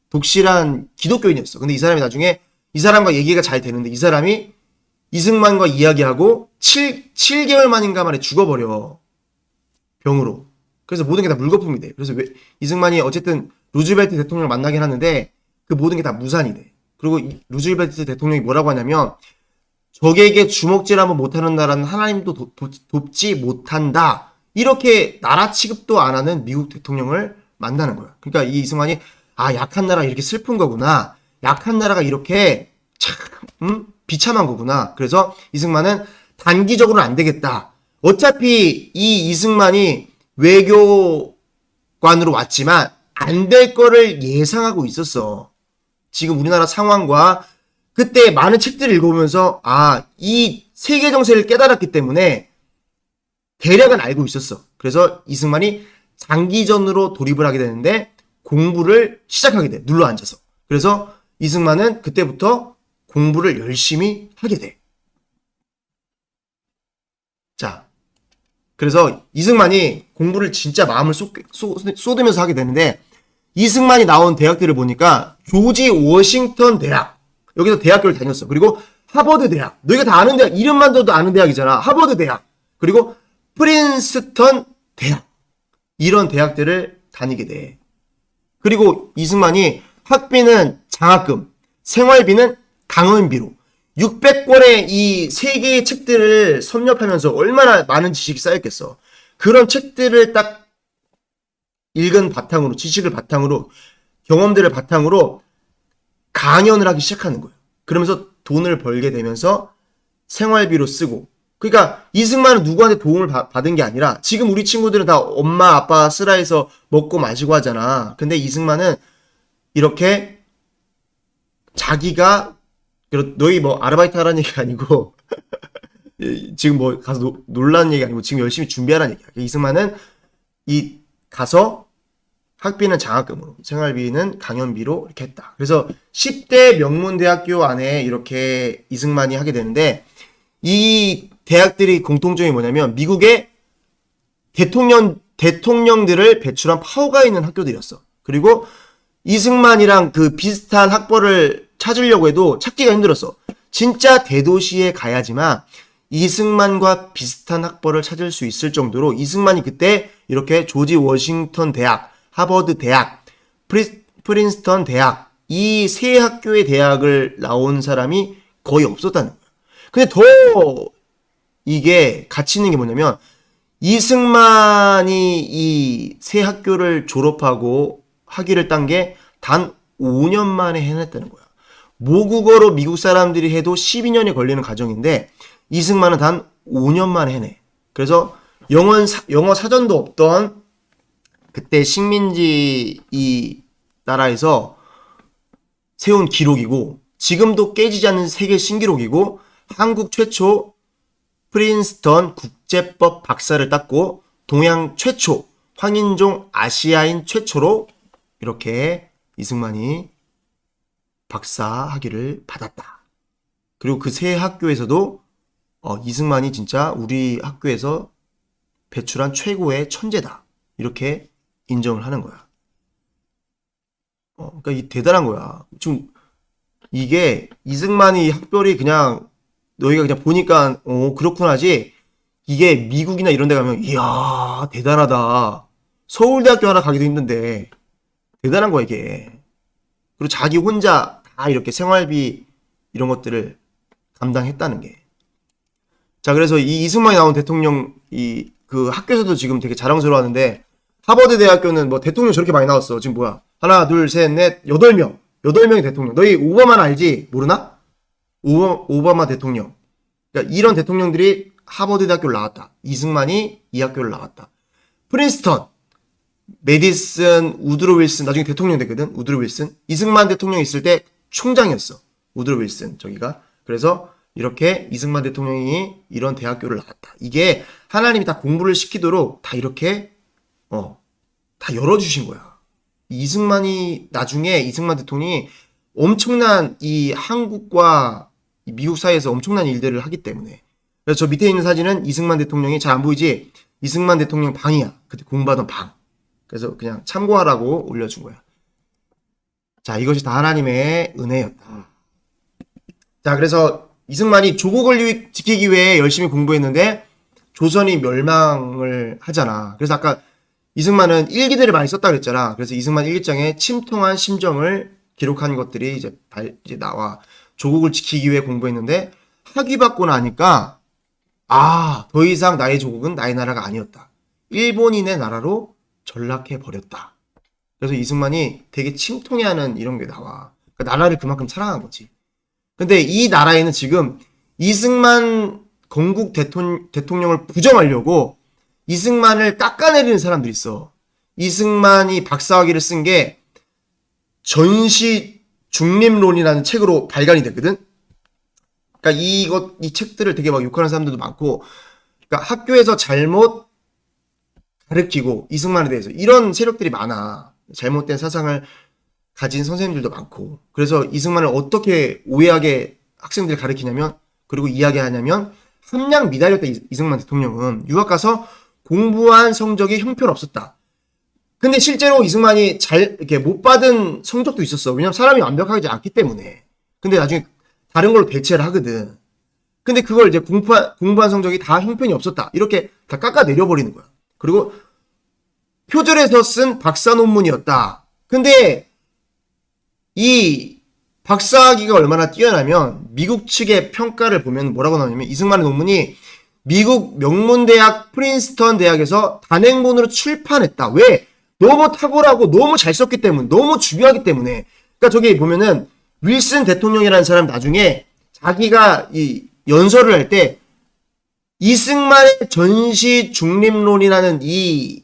독실한 기독교인이었어. 근데 이 사람이 나중에 이 사람과 얘기가 잘 되는데 이 사람이 이승만과 이야기하고 7개월 만인가 만에 죽어버려. 병으로. 그래서 모든 게 다 물거품이 돼. 그래서 이승만이 어쨌든 루즈벨트 대통령을 만나긴 하는데 그 모든 게 다 무산이 돼. 그리고 루즈벨트 대통령이 뭐라고 하냐면 적에게 주먹질 한번 못하는 나라는 하나님도 돕지 못한다. 이렇게 나라 취급도 안 하는 미국 대통령을 만나는 거야. 그러니까 이 이승만이 아, 약한 나라가 이렇게 슬픈 거구나. 약한 나라가 이렇게 참 비참한 거구나. 그래서 이승만은 단기적으로는 안 되겠다. 어차피 이 이승만이 외교관으로 왔지만 안 될 거를 예상하고 있었어. 지금 우리나라 상황과 그때 많은 책들을 읽어보면서 이 세계 정세를 깨달았기 때문에 대략은 알고 있었어. 그래서 이승만이 장기전으로 돌입을 하게 되는데 공부를 시작하게 돼. 눌러 앉아서. 그래서 이승만은 그때부터 공부를 열심히 하게 돼. 자, 그래서 이승만이 공부를 진짜 마음을 쏟으면서 하게 되는데 이승만이 나온 대학들을 보니까 조지 워싱턴 대학, 여기서 대학교를 다녔어. 그리고 하버드 대학, 너희가 다 아는 대학, 이름만 들어도 아는 대학이잖아. 하버드 대학, 그리고 프린스턴 대학, 이런 대학들을 다니게 돼. 그리고 이승만이 학비는 장학금, 생활비는 강원비로 600권의 이 세 개의 책들을 섭렵하면서 얼마나 많은 지식이 쌓였겠어. 그런 책들을 딱 읽은 바탕으로, 지식을 바탕으로, 경험들을 바탕으로 강연을 하기 시작하는 거예요. 그러면서 돈을 벌게 되면서 생활비로 쓰고. 그러니까 이승만은 누구한테 도움을 받은 게 아니라 지금 우리 친구들은 다 엄마 아빠 쓰라해서 먹고 마시고 하잖아. 근데 이승만은 이렇게 자기가, 너희 뭐 아르바이트 하라는 얘기가 아니고 지금 뭐 가서 놀라는 얘기 아니고 지금 열심히 준비하라는 얘기야. 이승만은 이 가서 학비는 장학금으로, 생활비는 강연비로 이렇게 했다. 그래서 10대 명문대학교 안에 이렇게 이승만이 하게 되는데 이 대학들이 공통점이 뭐냐면 미국의 대통령들을 배출한 파워가 있는 학교들이었어. 그리고 이승만이랑 그 비슷한 학벌을 찾으려고 해도 찾기가 힘들었어. 진짜 대도시에 가야지만 이승만과 비슷한 학벌을 찾을 수 있을 정도로 이승만이 그때 이렇게 조지 워싱턴 대학, 하버드 대학, 프린스턴 대학, 이 세 학교의 대학을 나온 사람이 거의 없었다는 거야. 근데 더 이게 가치 있는 게 뭐냐면 이승만이 이 세 학교를 졸업하고 학위를 딴 게 단 5년 만에 해냈다는 거야. 모국어로 미국 사람들이 해도 12년이 걸리는 과정인데 이승만은 단 5년 만에 해내. 그래서 영어 사전도 없던 그때 식민지 이 나라에서 세운 기록이고 지금도 깨지지 않는 세계 신기록이고 한국 최초 프린스턴 국제법 박사를 땄고 동양 최초, 황인종 아시아인 최초로 이렇게 이승만이 박사 학위를 받았다. 그리고 그 세 학교에서도 이승만이 진짜 우리 학교에서 배출한 최고의 천재다. 이렇게 인정을 하는 거야. 그러니까 이 대단한 거야. 지금 이게 이승만이 학벌이 그냥 너희가 그냥 보니까 그렇구나지. 이게 미국이나 이런 데 가면 이야 대단하다. 서울대학교 하나 가기도 힘든데 대단한 거야 이게. 그리고 자기 혼자 다 이렇게 생활비 이런 것들을 감당했다는 게. 자, 그래서 이 이승만이 나온 대통령 그 학교에서도 지금 되게 자랑스러워하는데 하버드 대학교는 뭐 대통령 저렇게 많이 나왔어. 지금 뭐야? 하나, 둘, 셋, 넷, 8명. 8명이 대통령. 너희 오바마는 알지? 모르나? 오바마 대통령. 그러니까 이런 대통령들이 하버드 대학교를 나왔다. 이승만이 이 학교를 나왔다. 프린스턴, 메디슨, 우드로 윌슨, 나중에 대통령 됐거든. 우드로 윌슨. 이승만 대통령 있을 때 총장이었어. 우드로 윌슨 저기가. 그래서 이렇게 이승만 대통령이 이런 대학교를 나왔다. 이게 하나님이 다 공부를 시키도록 다 이렇게 다 열어주신 거야. 나중에 이승만 대통령이 엄청난 이 한국과 미국 사이에서 엄청난 일들을 하기 때문에. 그래서 저 밑에 있는 사진은 이승만 대통령이 잘 안 보이지? 이승만 대통령 방이야. 그때 공부하던 방. 그래서 그냥 참고하라고 올려준 거야. 자, 이것이 다 하나님의 은혜였다. 자, 그래서 이승만이 조국을 지키기 위해 열심히 공부했는데 조선이 멸망을 하잖아. 그래서 아까 이승만은 일기들을 많이 썼다 그랬잖아. 그래서 이승만 일기장에 침통한 심정을 기록한 것들이 이제 나와. 조국을 지키기 위해 공부했는데 학위 받고 나니까 더 이상 나의 조국은 나의 나라가 아니었다. 일본인의 나라로 전락해 버렸다. 그래서 이승만이 되게 침통해하는 이런 게 나와. 그러니까 나라를 그만큼 사랑한 거지. 근데 이 나라에는 지금 이승만 건국 대통령을 부정하려고 이승만을 깎아내리는 사람들이 있어. 이승만이 박사학위를 쓴 게 전시 중립론이라는 책으로 발간이 됐거든. 그러니까 이 책들을 되게 막 욕하는 사람들도 많고, 그러니까 학교에서 잘못 가르치고 이승만에 대해서 이런 세력들이 많아. 잘못된 사상을 가진 선생님들도 많고. 그래서 이승만을 어떻게 오해하게 학생들 가르치냐면, 그리고 이야기하냐면, 함량 미달이었다. 이승만 대통령은 유학 가서 공부한 성적이 형편없었다. 근데 실제로 이승만이 이렇게 못 받은 성적도 있었어. 왜냐면 사람이 완벽하지 않기 때문에. 근데 나중에 다른 걸로 대체를 하거든. 근데 그걸 이제 공부한 성적이 다 형편이 없었다. 이렇게 다 깎아내려버리는 거야. 그리고 표절해서 쓴 박사 논문이었다. 근데 이 박사학위가 얼마나 뛰어나면 미국 측의 평가를 보면 뭐라고 나오냐면 이승만의 논문이 미국 명문대학 프린스턴 대학에서 단행본으로 출판했다. 왜? 너무 탁월하고 너무 잘 썼기 때문에, 너무 중요하기 때문에. 그러니까 저기 보면은 윌슨 대통령이라는 사람 나중에 자기가 이 연설을 할 때 이승만의 전시 중립론이라는 이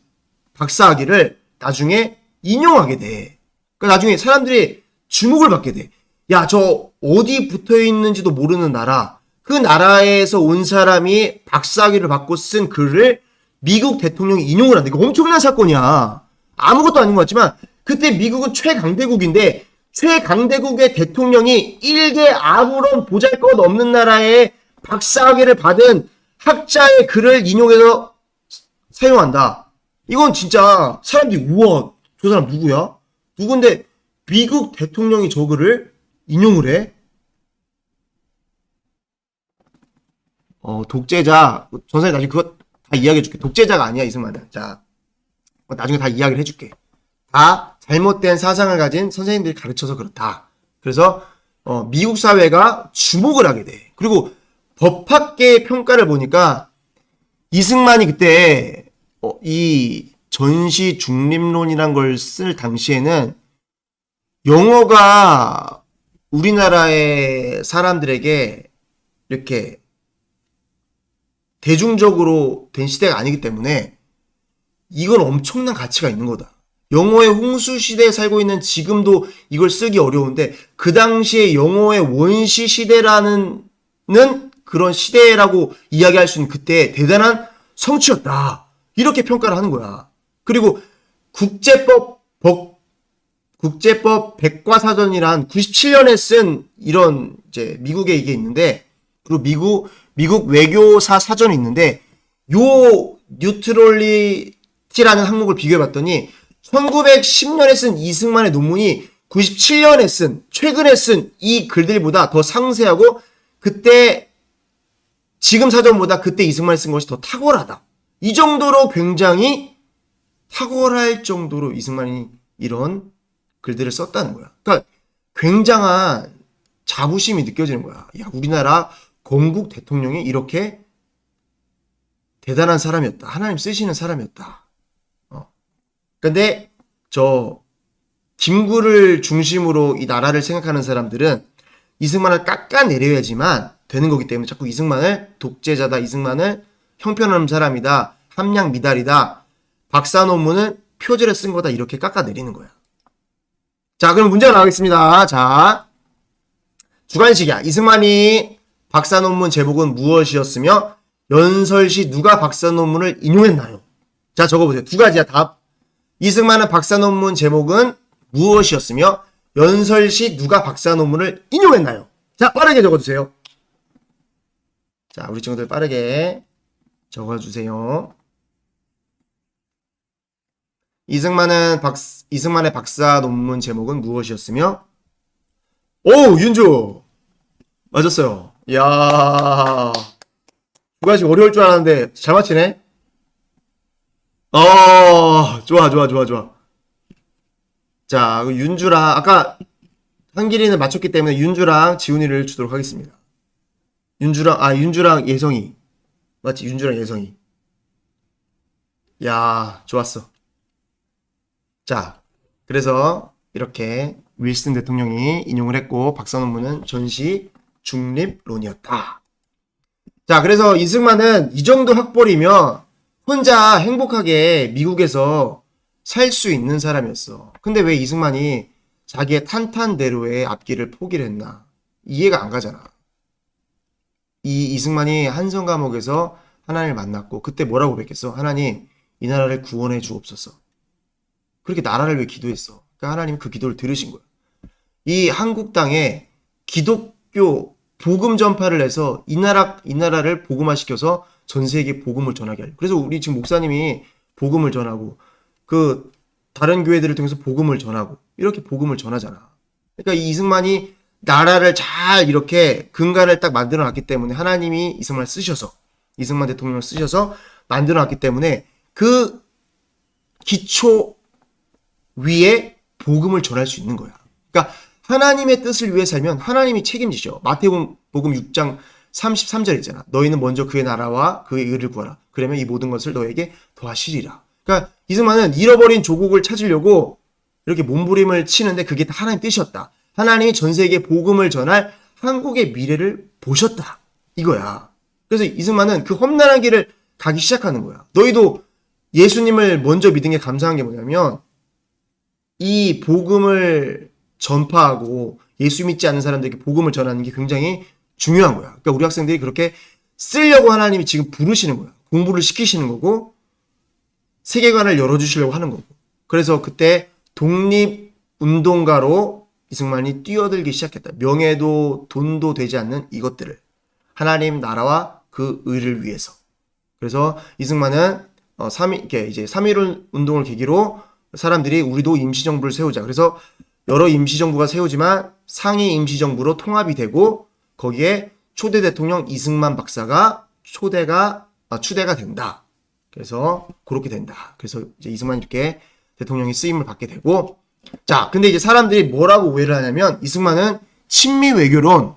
박사학위를 나중에 인용하게 돼. 그러니까 나중에 사람들이 주목을 받게 돼. 야, 저 어디 붙어 있는지도 모르는 나라, 그 나라에서 온 사람이 박사학위를 받고 쓴 글을 미국 대통령이 인용을 한다. 이거 엄청난 사건이야. 아무것도 아닌 것 같지만 그때 미국은 최강대국인데 최강대국의 대통령이 일개 아무런 보잘것없는 나라의 박사학위를 받은 학자의 글을 인용해서 사용한다. 이건 진짜 사람들이 우와, 저 사람 누구야? 누군데 미국 대통령이 저 글을 인용을 해? 독재자. 전사님 나중에 그거 다 이야기해줄게. 독재자가 아니야, 이승만은. 자, 나중에 다 이야기를 해줄게. 다 잘못된 사상을 가진 선생님들이 가르쳐서 그렇다. 그래서 미국 사회가 주목을 하게 돼. 그리고 법학계의 평가를 보니까 이승만이 그때 이 전시 중립론이란 걸 쓸 당시에는 영어가 우리나라의 사람들에게 이렇게 대중적으로 된 시대가 아니기 때문에 이건 엄청난 가치가 있는 거다. 영어의 홍수 시대에 살고 있는 지금도 이걸 쓰기 어려운데 그 당시에 영어의 원시 시대라는 그런 시대라고 이야기할 수 있는 그때 대단한 성취였다. 이렇게 평가를 하는 거야. 그리고 국제법 백과사전이란 97년에 쓴 이런 이제 미국에 이게 있는데, 그리고 미국 외교사 사전이 있는데 요 뉴트럴리티라는 항목을 비교해봤더니 1910년에 쓴 이승만의 논문이 97년에 쓴 최근에 쓴 이 글들보다 더 상세하고 그때 지금 사전보다 그때 이승만이 쓴 것이 더 탁월하다. 이 정도로 굉장히 탁월할 정도로 이승만이 이런 글들을 썼다는 거야. 그러니까 굉장한 자부심이 느껴지는 거야. 야, 우리나라 건국 대통령이 이렇게 대단한 사람이었다. 하나님 쓰시는 사람이었다. 근데 저 김구를 중심으로 이 나라를 생각하는 사람들은 이승만을 깎아내려야지만 되는 거기 때문에 자꾸 이승만을 독재자다, 이승만을 형편없는 사람이다, 함량 미달이다, 박사 논문은 표절에 쓴 거다, 이렇게 깎아내리는 거야. 자, 그럼 문제가 나가겠습니다. 자, 주관식이야. 이승만이 박사 논문 제목은 무엇이었으며 연설 시 누가 박사 논문을 인용했나요? 자, 적어보세요. 두 가지야, 답. 이승만은 박사 논문 제목은 무엇이었으며 연설 시 누가 박사 논문을 인용했나요? 자, 빠르게 적어주세요. 자, 우리 친구들 빠르게 적어주세요. 이승만의 박사 논문 제목은 무엇이었으며? 오, 윤주! 맞았어요. 이야. 두 가지 어려울 줄 알았는데 잘 맞히네? 좋아. 자, 윤주랑, 아까 한길이는 맞췄기 때문에 윤주랑 지훈이를 주도록 하겠습니다. 윤주랑 예성이. 맞지? 윤주랑 예성이. 야, 좋았어. 자, 그래서 이렇게 윌슨 대통령이 인용을 했고 박사논문은 전시 중립론이었다. 자, 그래서 이승만은 이 정도 학벌이면 혼자 행복하게 미국에서 살 수 있는 사람이었어. 근데 왜 이승만이 자기의 탄탄대로의 앞길을 포기를 했나? 이해가 안 가잖아. 이 이승만이 한성 감옥에서 하나님을 만났고 그때 뭐라고 고백했어? 하나님, 이 나라를 구원해 주옵소서. 그렇게 나라를 위해 기도했어. 그러니까 하나님 그 기도를 들으신 거야. 이 한국 땅에 기독교 복음 전파를 해서 이 나라를 복음화시켜서 전 세계에 복음을 전하게 하려. 그래서 우리 지금 목사님이 복음을 전하고 그 다른 교회들을 통해서 복음을 전하고 이렇게 복음을 전하잖아. 그러니까 이 이승만이 나라를 잘 이렇게 근간을 딱 만들어 놨기 때문에 하나님이 이승만을 쓰셔서 이승만 대통령을 쓰셔서 만들어 놨기 때문에 그 기초 위에 복음을 전할 수 있는 거야. 그러니까 하나님의 뜻을 위해 살면 하나님이 책임지죠. 마태복음 6장 33절 있잖아. 너희는 먼저 그의 나라와 그의 의를 구하라. 그러면 이 모든 것을 너에게 더하시리라. 그러니까 이승만은 잃어버린 조국을 찾으려고 이렇게 몸부림을 치는데 그게 다 하나님 뜻이었다. 하나님이 전 세계에 복음을 전할 한국의 미래를 보셨다. 이거야. 그래서 이승만은 그 험난한 길을 가기 시작하는 거야. 너희도 예수님을 먼저 믿은 게 감사한 게 뭐냐면 이 복음을 전파하고 예수 믿지 않는 사람들에게 복음을 전하는 게 굉장히 중요한 거야. 그러니까 우리 학생들이 그렇게 쓰려고 하나님이 지금 부르시는 거야. 공부를 시키시는 거고 세계관을 열어주시려고 하는 거고. 그래서 그때 독립운동가로 이승만이 뛰어들기 시작했다. 명예도 돈도 되지 않는 이것들을 하나님 나라와 그 의를 위해서. 그래서 이승만은 3.1 운동을 계기로 사람들이 우리도 임시정부를 세우자. 그래서 여러 임시정부가 세우지만 상위 임시정부로 통합이 되고 거기에 초대 대통령 이승만 박사가 추대가 된다. 그래서 그렇게 된다. 그래서 이제 이승만이 이렇게 대통령이 쓰임을 받게 되고 자, 근데 이제 사람들이 뭐라고 오해를 하냐면 이승만은 친미 외교론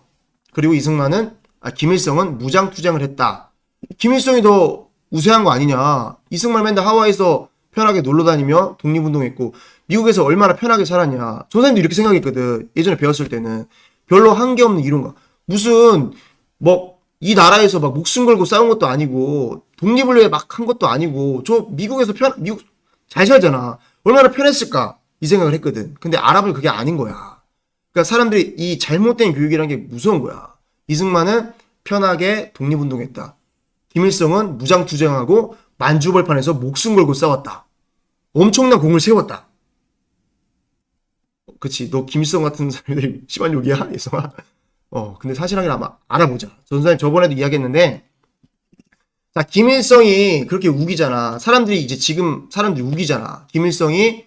그리고 이승만은 김일성은 무장투쟁을 했다. 김일성이 더 우세한 거 아니냐. 이승만 맨날 하와이에서 편하게 놀러 다니며 독립운동했고 미국에서 얼마나 편하게 살았냐. 저 사람도 이렇게 생각했거든. 예전에 배웠을 때는 별로 한 게 없는 이론가. 무슨 뭐 이 나라에서 막 목숨 걸고 싸운 것도 아니고 독립을 위해 막 한 것도 아니고 저 미국에서 미국 잘 살잖아. 얼마나 편했을까 이 생각을 했거든. 근데 알아보면 그게 아닌 거야. 그러니까 사람들이 이 잘못된 교육이라는 게 무서운 거야. 이승만은 편하게 독립운동했다. 김일성은 무장투쟁하고 만주벌판에서 목숨 걸고 싸웠다. 엄청난 공을 세웠다. 그치, 너 김일성 같은 사람들이 심한 욕이야, 예성아? 근데 사실은 아마 알아보자. 전사님 저번에도 이야기했는데, 자, 김일성이 그렇게 우기잖아. 사람들이 이제 지금 사람들이 우기잖아. 김일성이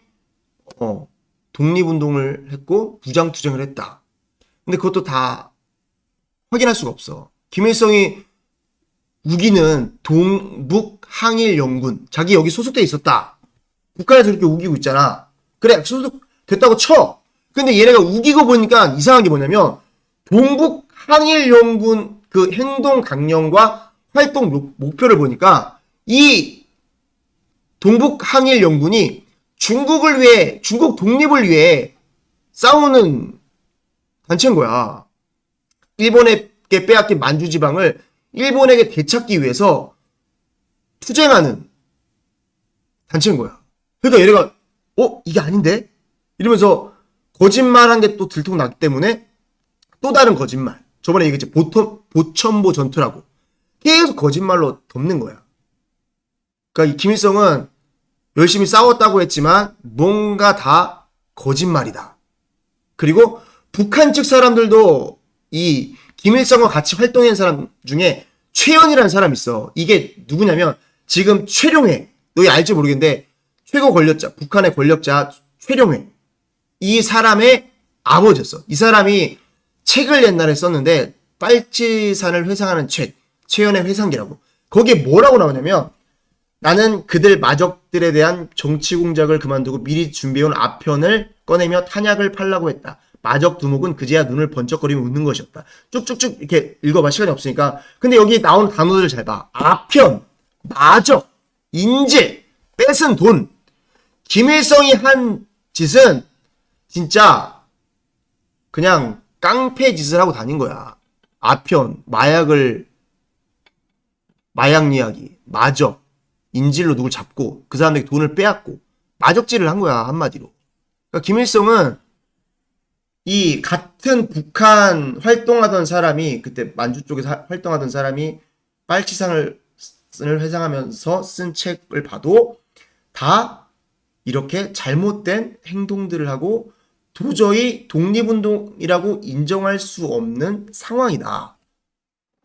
독립운동을 했고 무장투쟁을 했다. 근데 그것도 다 확인할 수가 없어. 김일성이 우기는 동북 항일 연군, 자기 여기 소속돼 있었다. 북한에서 이렇게 우기고 있잖아. 그래, 소속됐다고 쳐. 근데 얘네가 우기고 보니까 이상한 게 뭐냐면 동북 항일 연군 그 행동 강령과 활동 목표를 보니까 이 동북 항일 연군이 중국을 위해, 중국 독립을 위해 싸우는 단체인 거야. 일본에게 빼앗긴 만주 지방을 일본에게 되찾기 위해서 투쟁하는 단체인 거야. 그러니까 얘네가 이게 아닌데? 이러면서 거짓말한 게 또 들통났기 때문에 또 다른 거짓말. 저번에 얘기했지. 보천보 전투라고. 계속 거짓말로 덮는 거야. 그러니까 이 김일성은 열심히 싸웠다고 했지만 뭔가 다 거짓말이다. 그리고 북한 측 사람들도 이 김일성과 같이 활동한 사람 중에 최연이라는 사람이 있어. 이게 누구냐면 지금 최룡해. 너희 알지 모르겠는데 최고 권력자, 북한의 권력자 최룡해. 이 사람의 아버지였어. 이 사람이 책을 옛날에 썼는데 빨치산을 회상하는 책, 최연의 회상기라고. 거기에 뭐라고 나오냐면 나는 그들 마적들에 대한 정치 공작을 그만두고 미리 준비해온 아편을 꺼내며 탄약을 팔라고 했다. 마적 두목은 그제야 눈을 번쩍거리며 웃는 것이었다. 쭉쭉쭉 이렇게 읽어봐. 시간이 없으니까. 근데 여기 나오는 단어들 잘 봐. 아편, 마적, 인질, 뺏은 돈. 김일성이 한 짓은 진짜 그냥 깡패 짓을 하고 다닌 거야. 아편, 마약 이야기, 마적, 인질로 누굴 잡고 그 사람에게 돈을 빼앗고 마적질을 한 거야, 한마디로. 그러니까 김일성은 이 같은 북한 활동하던 사람이, 그때 만주 쪽에서 활동하던 사람이 빨치산을 회상하면서 쓴 책을 봐도 다 이렇게 잘못된 행동들을 하고 도저히 독립운동이라고 인정할 수 없는 상황이다.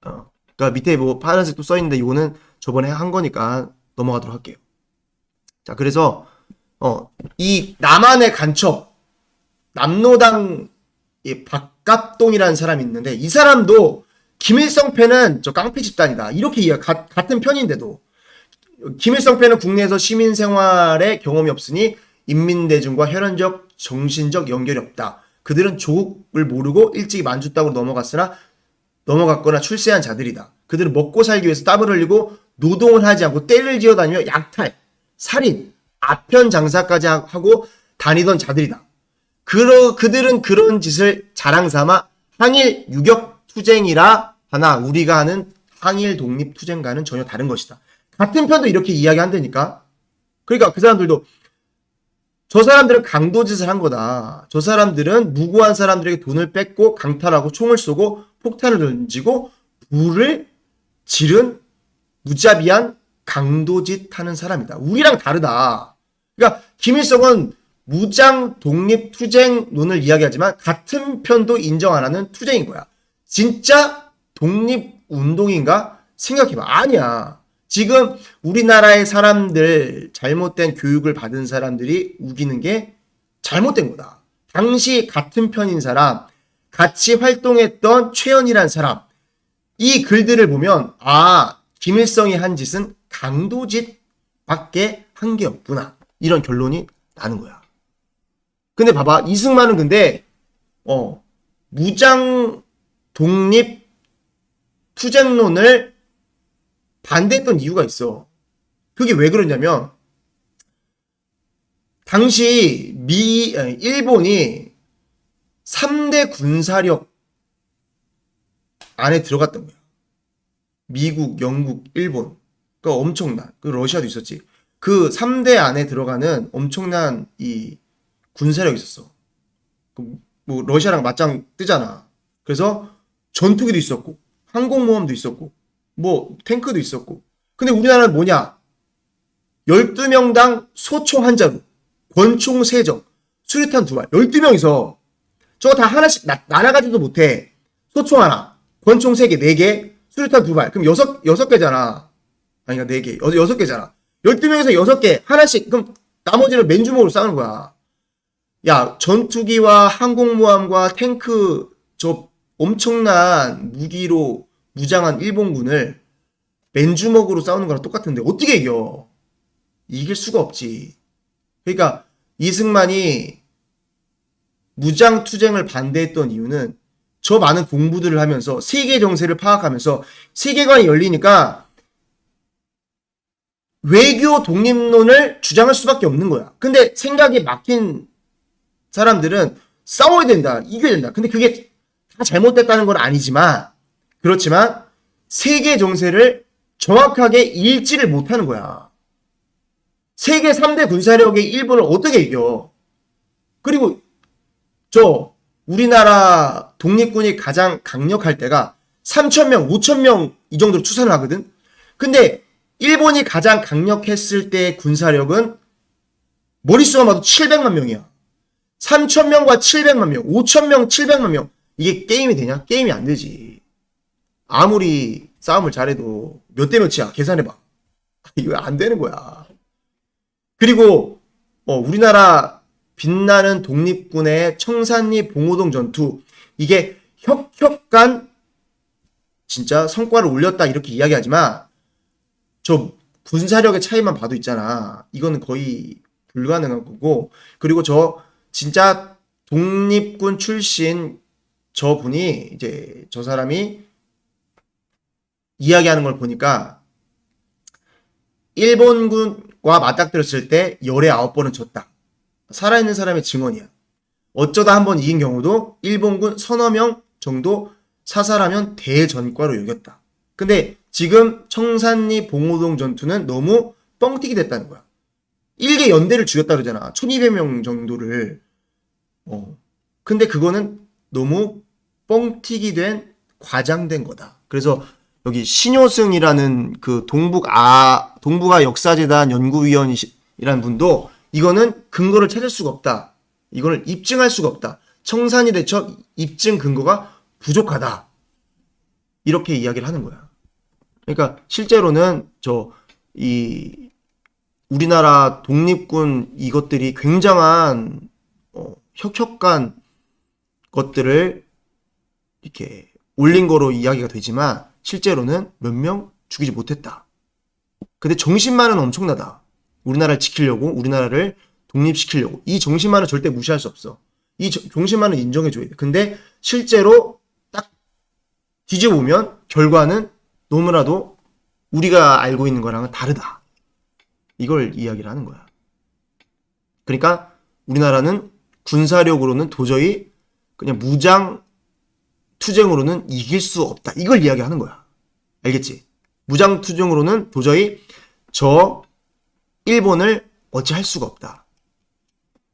그러니까 밑에 뭐 파란색 또 써있는데 이거는 저번에 한 거니까 넘어가도록 할게요. 자, 그래서 이 남한의 간첩 남로당 박갑동이라는 사람이 있는데, 이 사람도 김일성 패는 저 깡패 집단이다 이렇게 같은 편인데도, 김일성 패는 국내에서 시민 생활에 경험이 없으니 인민대중과 혈연적 정신적 연결이 없다. 그들은 조국을 모르고 일찍이 만주 땅으로 넘어갔거나 출세한 자들이다. 그들은 먹고 살기 위해서 땀을 흘리고 노동을 하지 않고 떼를 지어다니며 약탈, 살인, 아편 장사까지 하고 다니던 자들이다. 그들은 그런 짓을 자랑삼아 항일 유격 투쟁이라 하나 우리가 하는 항일 독립 투쟁과는 전혀 다른 것이다. 같은 편도 이렇게 이야기한다니까. 그러니까 그 사람들도 저 사람들은 강도짓을 한 거다. 저 사람들은 무고한 사람들에게 돈을 뺏고 강탈하고 총을 쏘고 폭탄을 던지고 불을 지른 무자비한 강도짓 하는 사람이다. 우리랑 다르다. 그러니까 김일성은 무장 독립 투쟁론을 이야기하지만 같은 편도 인정 안 하는 투쟁인 거야. 진짜 독립 운동인가? 생각해봐. 아니야. 지금 우리나라의 사람들, 잘못된 교육을 받은 사람들이 우기는 게 잘못된 거다. 당시 같은 편인 사람, 같이 활동했던 최연이란 사람, 이 글들을 보면 김일성이 한 짓은 강도짓밖에 한 게 없구나, 이런 결론이 나는 거야. 근데 봐봐, 이승만은 근데 무장 독립 투쟁론을 반대했던 이유가 있어. 그게 왜 그러냐면, 당시 일본이 3대 군사력 안에 들어갔던 거야. 미국, 영국, 일본. 그러니까 엄청난, 그 러시아도 있었지. 그 3대 안에 들어가는 엄청난 이 군사력이 있었어. 뭐 러시아랑 맞짱 뜨잖아. 그래서 전투기도 있었고 항공모함도 있었고 뭐 탱크도 있었고. 근데 우리나라는 뭐냐? 12명당 소총 한 자루, 권총 3정, 수류탄 2발. 12명이서 저거 다 하나씩 나눠가지도 못해. 소총 하나, 권총 3개, 4개, 수류탄 2발. 그럼 6개잖아. 아니가 4개, 6개잖아. 12명에서 6개, 하나씩. 그럼 나머지는 맨주먹으로 싸우는 거야. 야, 전투기와 항공모함과 탱크, 저 엄청난 무기로 무장한 일본군을 맨주먹으로 싸우는 거랑 똑같은데 어떻게 이겨? 이길 수가 없지. 그러니까 이승만이 무장투쟁을 반대했던 이유는 저 많은 공부들을 하면서 세계 정세를 파악하면서 세계관이 열리니까 외교 독립론을 주장할 수밖에 없는 거야. 근데 생각이 막힌 사람들은 싸워야 된다, 이겨야 된다. 근데 그게 다 잘못됐다는 건 아니지만, 그렇지만 세계 정세를 정확하게 읽지를 못하는 거야. 세계 3대 군사력의 일본을 어떻게 이겨? 그리고 우리나라 독립군이 가장 강력할 때가 3,000명, 5,000명 이 정도로 추산을 하거든. 근데 일본이 가장 강력했을 때의 군사력은 머릿수만 봐도 700만 명이야. 3,000명과 700만 명, 5,000명, 700만 명. 이게 게임이 되냐? 게임이 안 되지. 아무리 싸움을 잘해도 몇 대 몇이야? 계산해봐. 이거 안 되는 거야. 그리고 우리나라 빛나는 독립군의 청산리 봉오동 전투, 이게 혁혁간 진짜 성과를 올렸다 이렇게 이야기하지만 저 군사력의 차이만 봐도 있잖아. 이거는 거의 불가능한 거고. 그리고 저 진짜 독립군 출신 저분이 이제 저 사람이 이야기하는 걸 보니까 일본군과 맞닥뜨렸을 때 열에 9번은 졌다. 살아있는 사람의 증언이야. 어쩌다 한번 이긴 경우도 일본군 서너 명 정도 사살하면 대전과로 여겼다. 근데 지금 청산리 봉오동 전투는 너무 뻥튀기 됐다는 거야. 일개 연대를 죽였다 그러잖아. 1200명 정도를. 근데 그거는 너무 뻥튀기 된 과장된 거다. 그래서 여기 신효승이라는 그 동북아 역사재단 연구위원이라는 분도 이거는 근거를 찾을 수가 없다. 이거를 입증할 수가 없다. 청산리 대첩 입증 근거가 부족하다. 이렇게 이야기를 하는 거야. 그러니까 실제로는 우리나라 독립군 이것들이 굉장한 혁혁한 것들을 이렇게 올린 거로 이야기가 되지만 실제로는 몇 명 죽이지 못했다. 근데 정신만은 엄청나다. 우리나라를 지키려고, 우리나라를 독립시키려고. 이 정신만은 절대 무시할 수 없어. 이 정신만은 인정해줘야 돼. 근데 실제로 딱 뒤져보면 결과는 너무나도 우리가 알고 있는 거랑은 다르다. 이걸 이야기를 하는 거야. 그러니까 우리나라는 군사력으로는 도저히 그냥 무장 투쟁으로는 이길 수 없다. 이걸 이야기하는 거야. 알겠지? 무장 투쟁으로는 도저히 저 일본을 어찌할 수가 없다.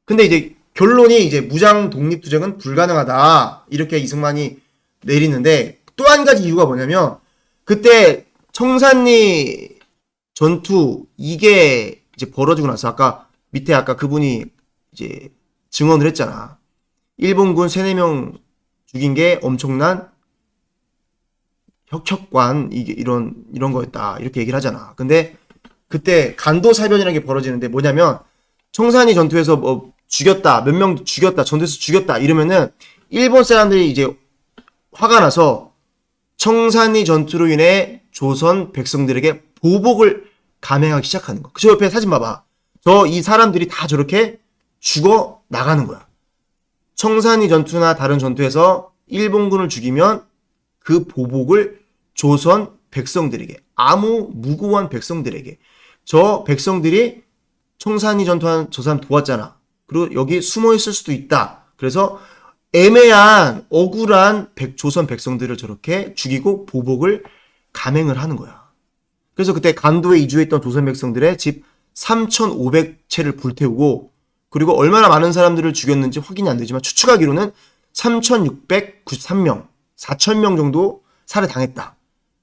근데 이제 결론이 이제 무장 독립 투쟁은 불가능하다. 이렇게 이승만이 내리는데 또 한 가지 이유가 뭐냐면 그때 청산리 전투 이게 이제 벌어지고 나서 밑에 그분이 이제 증언을 했잖아. 일본군 3-4명 죽인 게 엄청난 혁혁관 이런 거였다. 이렇게 얘기를 하잖아. 근데 그때 간도사변이라는 게 벌어지는데 뭐냐면 청산리 전투에서 뭐 죽였다. 몇 명 죽였다. 전투에서 죽였다. 이러면은 일본 사람들이 이제 화가 나서 청산리 전투로 인해 조선 백성들에게 보복을 감행하기 시작하는 거. 저 옆에 사진 봐봐. 이 사람들이 다 저렇게 죽어 나가는 거야. 청산리 전투나 다른 전투에서 일본군을 죽이면 그 보복을 조선 백성들에게, 아무 무고한 백성들에게, 저 백성들이 청산리 전투한 저 사람 도왔잖아. 그리고 여기 숨어 있을 수도 있다. 그래서 애매한 억울한 조선 백성들을 저렇게 죽이고 보복을 감행을 하는 거야. 그래서 그때 간도에 이주했던 조선 백성들의 집 3,500채를 불태우고 그리고 얼마나 많은 사람들을 죽였는지 확인이 안 되지만 추측하기로는 3,693명, 4,000명 정도 살해당했다.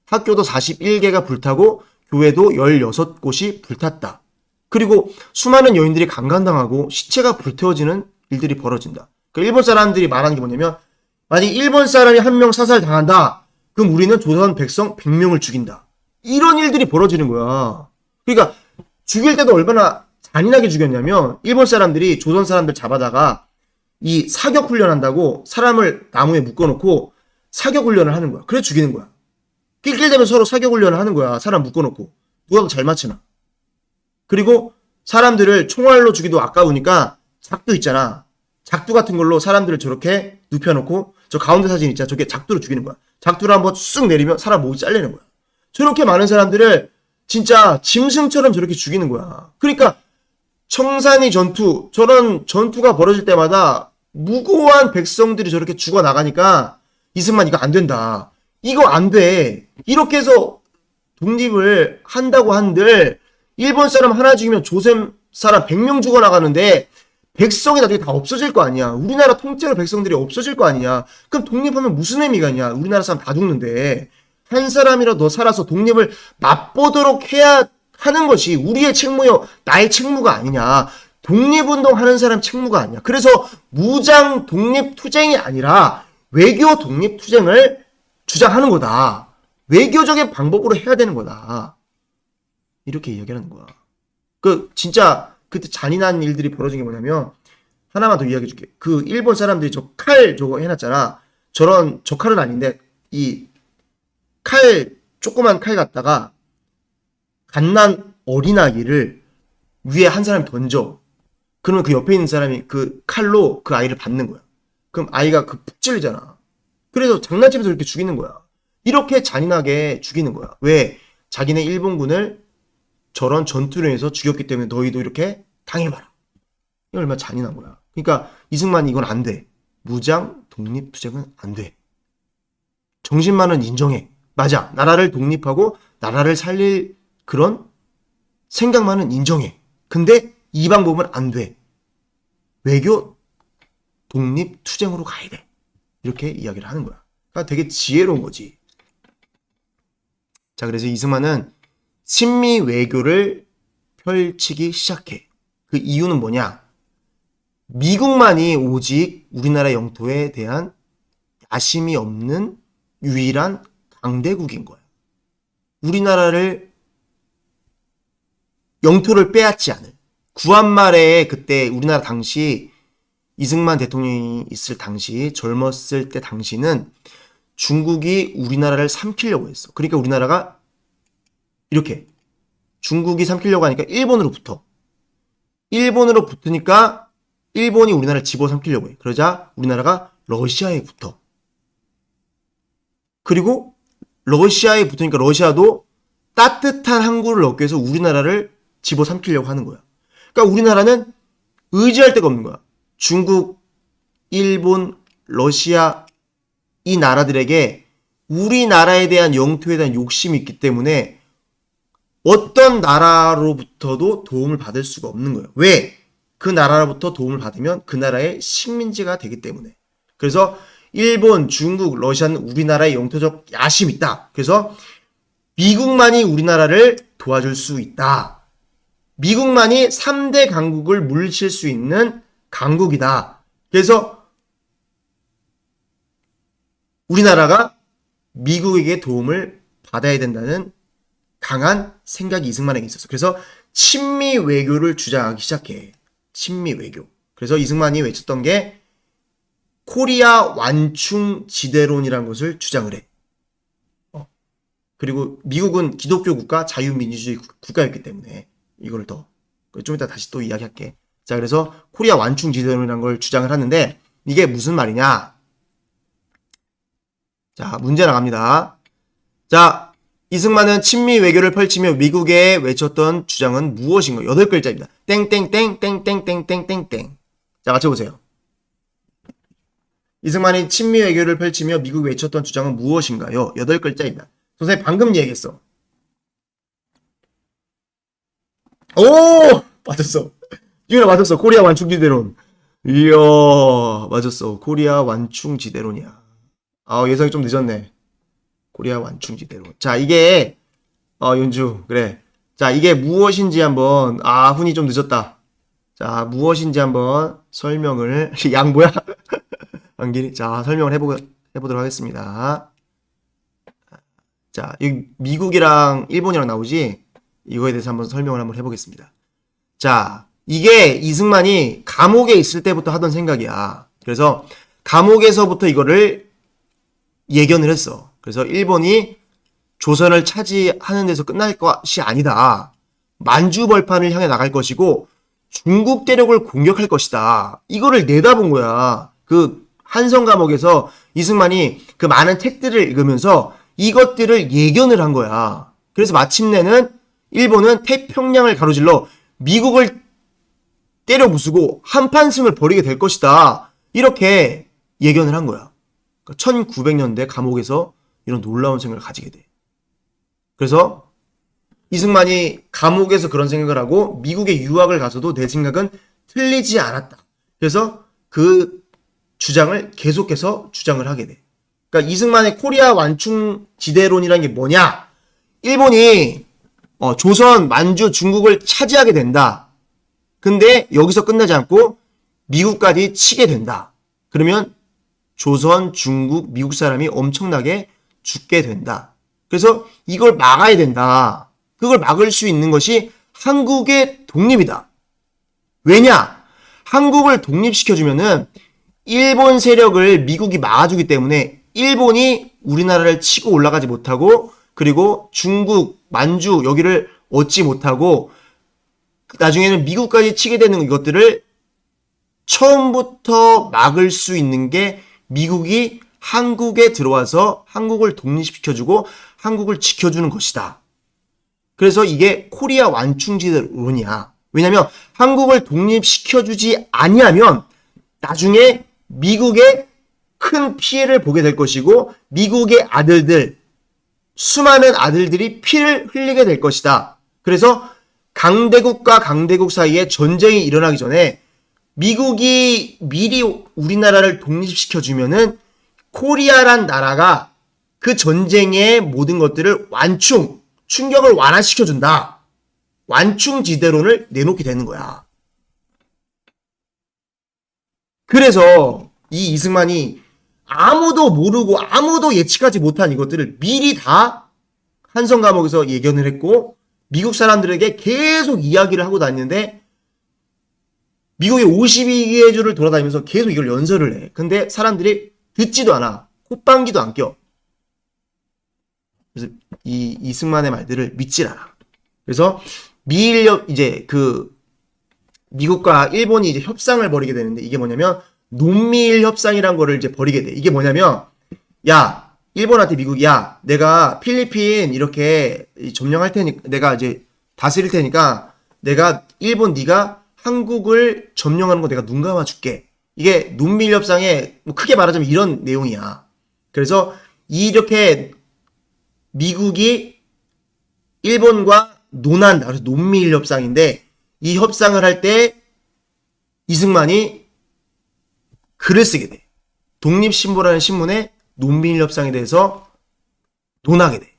학교도 41개가 불타고 교회도 16곳이 불탔다. 그리고 수많은 여인들이 강간당하고 시체가 불태워지는 일들이 벌어진다. 그러니까 일본 사람들이 말하는 게 뭐냐면 만약 일본 사람이 한 명 사살당한다. 그럼 우리는 조선 백성 100명을 죽인다. 이런 일들이 벌어지는 거야. 그러니까 죽일 때도 얼마나 잔인하게 죽였냐면 일본 사람들이 조선 사람들 잡아다가 이 사격 훈련한다고 사람을 나무에 묶어놓고 사격 훈련을 하는 거야. 그래 죽이는 거야. 낄낄대면서 서로 사격 훈련을 하는 거야. 사람 묶어놓고. 누가 더 잘 맞추나. 그리고 사람들을 총알로 죽이도 아까우니까 작두 있잖아. 작두 같은 걸로 사람들을 저렇게 눕혀놓고 저 가운데 사진 있잖아. 저게 작두로 죽이는 거야. 작두를 한번 쑥 내리면 사람 목이 잘리는 거야. 저렇게 많은 사람들을 진짜 짐승처럼 저렇게 죽이는 거야. 그러니까 청산리 전투, 저런 전투가 벌어질 때마다 무고한 백성들이 저렇게 죽어나가니까 이승만 이거 안 된다. 이거 안 돼. 이렇게 해서 독립을 한다고 한들 일본 사람 하나 죽이면 조선 사람 100명 죽어나가는데 백성이 나중에 다 없어질 거 아니야. 우리나라 통째로 백성들이 없어질 거 아니냐. 그럼 독립하면 무슨 의미가 있냐. 우리나라 사람 다 죽는데 한 사람이라도 더 살아서 독립을 맛보도록 해야 하는 것이 우리의 책무요, 나의 책무가 아니냐. 독립운동 하는 사람 책무가 아니야. 그래서 무장 독립투쟁이 아니라 외교 독립투쟁을 주장하는 거다. 외교적인 방법으로 해야 되는 거다. 이렇게 이야기하는 거야. 진짜 그때 잔인한 일들이 벌어진 게 뭐냐면 하나만 더 이야기해 줄게. 그 일본 사람들이 저 칼 저거 해놨잖아. 저 칼은 아닌데 이 조그만 칼 갖다가 갓난 어린아기를 위에 한 사람이 던져. 그러면 그 옆에 있는 사람이 그 칼로 그 아이를 받는 거야. 그럼 아이가 푹 찔리잖아. 그래서 장난치면서 이렇게 죽이는 거야. 이렇게 잔인하게 죽이는 거야. 왜? 자기네 일본군을 저런 전투로 해서 죽였기 때문에 너희도 이렇게 당해봐라. 이게 얼마나 잔인한 거야. 그러니까 이승만이 이건 안 돼. 무장 독립투쟁은 안 돼. 정신만은 인정해. 맞아. 나라를 독립하고 나라를 살릴 그런 생각만은 인정해. 근데 이 방법은 안 돼. 외교 독립투쟁으로 가야 돼. 이렇게 이야기를 하는 거야. 그러니까 되게 지혜로운 거지. 자, 그래서 이승만은 친미 외교를 펼치기 시작해. 그 이유는 뭐냐? 미국만이 오직 우리나라 영토에 대한 야심이 없는 유일한 강대국인 거야. 우리나라를 영토를 빼앗지 않을. 구한말에 그때 우리나라 당시 이승만 대통령이 있을 당시 젊었을 때 당시는 중국이 우리나라를 삼키려고 했어. 그러니까 우리나라가 이렇게 중국이 삼키려고 하니까 일본으로 붙어. 일본으로 붙으니까 일본이 우리나라를 집어삼키려고 해. 그러자 우리나라가 러시아에 붙어. 그리고 러시아에 붙으니까 러시아도 따뜻한 항구를 얻기 위해서 우리나라를 집어삼키려고 하는 거야. 그러니까 우리나라는 의지할 데가 없는 거야. 중국, 일본, 러시아 이 나라들에게 우리나라에 대한 영토에 대한 욕심이 있기 때문에 어떤 나라로부터도 도움을 받을 수가 없는 거예요. 왜? 그 나라로부터 도움을 받으면 그 나라의 식민지가 되기 때문에. 그래서 일본, 중국, 러시아는 우리나라의 영토적 야심이 있다. 그래서 미국만이 우리나라를 도와줄 수 있다. 미국만이 3대 강국을 물리칠 수 있는 강국이다. 그래서 우리나라가 미국에게 도움을 받아야 된다는 강한 생각이 이승만에게 있었어. 그래서 친미 외교를 주장하기 시작해. 친미 외교. 그래서 이승만이 외쳤던 게 코리아 완충 지대론이라는 것을 주장을 해. 그리고 미국은 기독교 국가, 자유민주주의 국가였기 때문에 이걸 더 좀 이따 다시 또 이야기할게. 자, 그래서 코리아 완충 지대론이라는 걸 주장을 하는데 이게 무슨 말이냐? 자, 문제 나갑니다. 자, 이승만은 친미 외교를 펼치며 미국에 외쳤던 주장은 무엇인가? 8글자입니다. 땡땡땡땡땡땡땡땡땡. 자, 맞춰보세요. 이승만이 친미 외교를 펼치며 미국에 외쳤던 주장은 무엇인가요? 8글자입니다. 선생님 방금 얘기했어. 오! 맞았어. 유나 맞았어. 코리아 완충지대론. 이야, 맞았어. 코리아 완충지대론이야. 아, 예상이 좀 늦었네. 코리아 완충지대론. 자, 이게 윤주, 그래. 자, 이게 무엇인지 한번, 훈이 좀 늦었다. 자, 무엇인지 한번 설명을, 양 뭐야? 안길이. 자, 설명을 해보도록 하겠습니다. 자, 여기 미국이랑 일본이랑 나오지? 이거에 대해서 한번 설명을 한번 해보겠습니다. 자, 이게 이승만이 감옥에 있을 때부터 하던 생각이야. 그래서 감옥에서부터 이거를 예견을 했어. 그래서 일본이 조선을 차지하는 데서 끝날 것이 아니다. 만주벌판을 향해 나갈 것이고 중국 대륙을 공격할 것이다. 이거를 내다본 거야. 그 한성 감옥에서 이승만이 그 많은 책들을 읽으면서 이것들을 예견을 한 거야. 그래서 마침내는 일본은 태평양을 가로질러 미국을 때려 부수고 한판승을 벌이게 될 것이다. 이렇게 예견을 한 거야. 그러니까 1900년대 감옥에서 이런 놀라운 생각을 가지게 돼. 그래서 이승만이 감옥에서 그런 생각을 하고 미국에 유학을 가서도 내 생각은 틀리지 않았다. 그래서 그 주장을 계속해서 주장을 하게 돼. 그러니까 이승만의 코리아 완충 지대론이라는 게 뭐냐? 일본이 조선, 만주, 중국을 차지하게 된다. 근데 여기서 끝나지 않고 미국까지 치게 된다. 그러면 조선, 중국, 미국 사람이 엄청나게 죽게 된다. 그래서 이걸 막아야 된다. 그걸 막을 수 있는 것이 한국의 독립이다. 왜냐? 한국을 독립시켜주면은 일본 세력을 미국이 막아주기 때문에 일본이 우리나라를 치고 올라가지 못하고 그리고 중국, 만주 여기를 얻지 못하고 나중에는 미국까지 치게 되는 이것들을 처음부터 막을 수 있는 게 미국이 한국에 들어와서 한국을 독립시켜주고 한국을 지켜주는 것이다. 그래서 이게 코리아 완충지대론이야. 왜냐면 한국을 독립시켜주지 아니하면 나중에 미국에 큰 피해를 보게 될 것이고 미국의 아들들, 수많은 아들들이 피를 흘리게 될 것이다. 그래서 강대국과 강대국 사이에 전쟁이 일어나기 전에 미국이 미리 우리나라를 독립시켜주면은 코리아란 나라가 그 전쟁의 모든 것들을 충격을 완화시켜준다. 완충지대론을 내놓게 되는 거야. 그래서 이 이승만이 아무도 모르고 아무도 예측하지 못한 이것들을 미리 다 한성 감옥에서 예견을 했고 미국 사람들에게 계속 이야기를 하고 다니는데 미국의 52개 주를 돌아다니면서 계속 이걸 연설을 해. 근데 사람들이 듣지도 않아. 콧방귀도 안 껴. 그래서 이 이승만의 말들을 믿질 않아. 그래서 미국과 일본이 이제 협상을 벌이게 되는데 이게 뭐냐면 논미일 협상이란 거를 이제 벌이게 돼. 이게 뭐냐면 야, 일본한테 미국이 야, 내가 필리핀 이렇게 점령할 테니까 내가 이제 다스릴 테니까 내가 일본 네가 한국을 점령하는 거 내가 눈 감아 줄게. 이게 논미일 협상에 뭐 크게 말하자면 이런 내용이야. 그래서 이렇게 미국이 일본과 논한다. 그래서 논미일 협상인데 이 협상을 할 때 이승만이 글을 쓰게 돼. 독립신보라는 신문에 논미일 협상에 대해서 논하게 돼.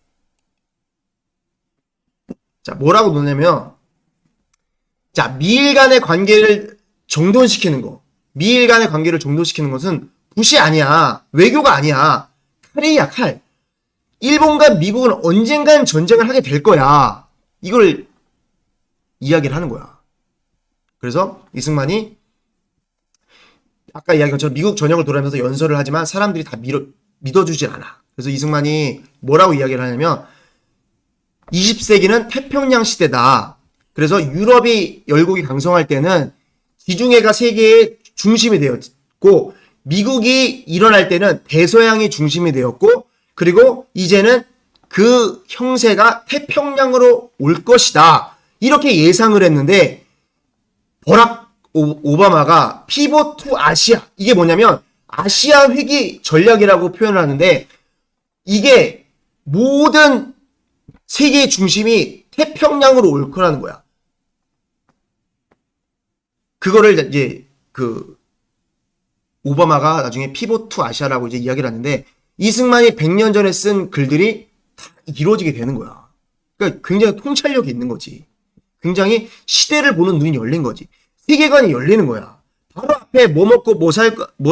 자, 뭐라고 논냐면 자, 미일 간의 관계를 정돈시키는 거. 미일 간의 관계를 정돈시키는 것은 붓이 아니야. 외교가 아니야. 칼이야, 칼. 일본과 미국은 언젠간 전쟁을 하게 될 거야. 이걸 이야기를 하는 거야. 그래서 이승만이 아까 이야기한 것처럼 미국 전역을 돌아다니면서 연설을 하지만 사람들이 다 믿어주질 않아. 그래서 이승만이 뭐라고 이야기를 하냐면 20세기는 태평양 시대다. 그래서 유럽이 열국이 강성할 때는 지중해가 세계의 중심이 되었고 미국이 일어날 때는 대서양이 중심이 되었고 그리고 이제는 그 형세가 태평양으로 올 것이다. 이렇게 예상을 했는데 버락 오바마가 피벗 투 아시아 이게 뭐냐면 아시아 회귀 전략이라고 표현을 하는데 이게 모든 세계의 중심이 태평양으로 올 거라는 거야. 그거를 이제 오바마가 나중에 피벗 투 아시아라고 이제 이야기를 하는데 이승만이 100년 전에 쓴 글들이 다 이루어지게 되는 거야. 그러니까 굉장히 통찰력이 있는 거지. 굉장히 시대를 보는 눈이 열린 거지. 세계관이 열리는 거야. 바로 앞에 뭐 먹고 뭐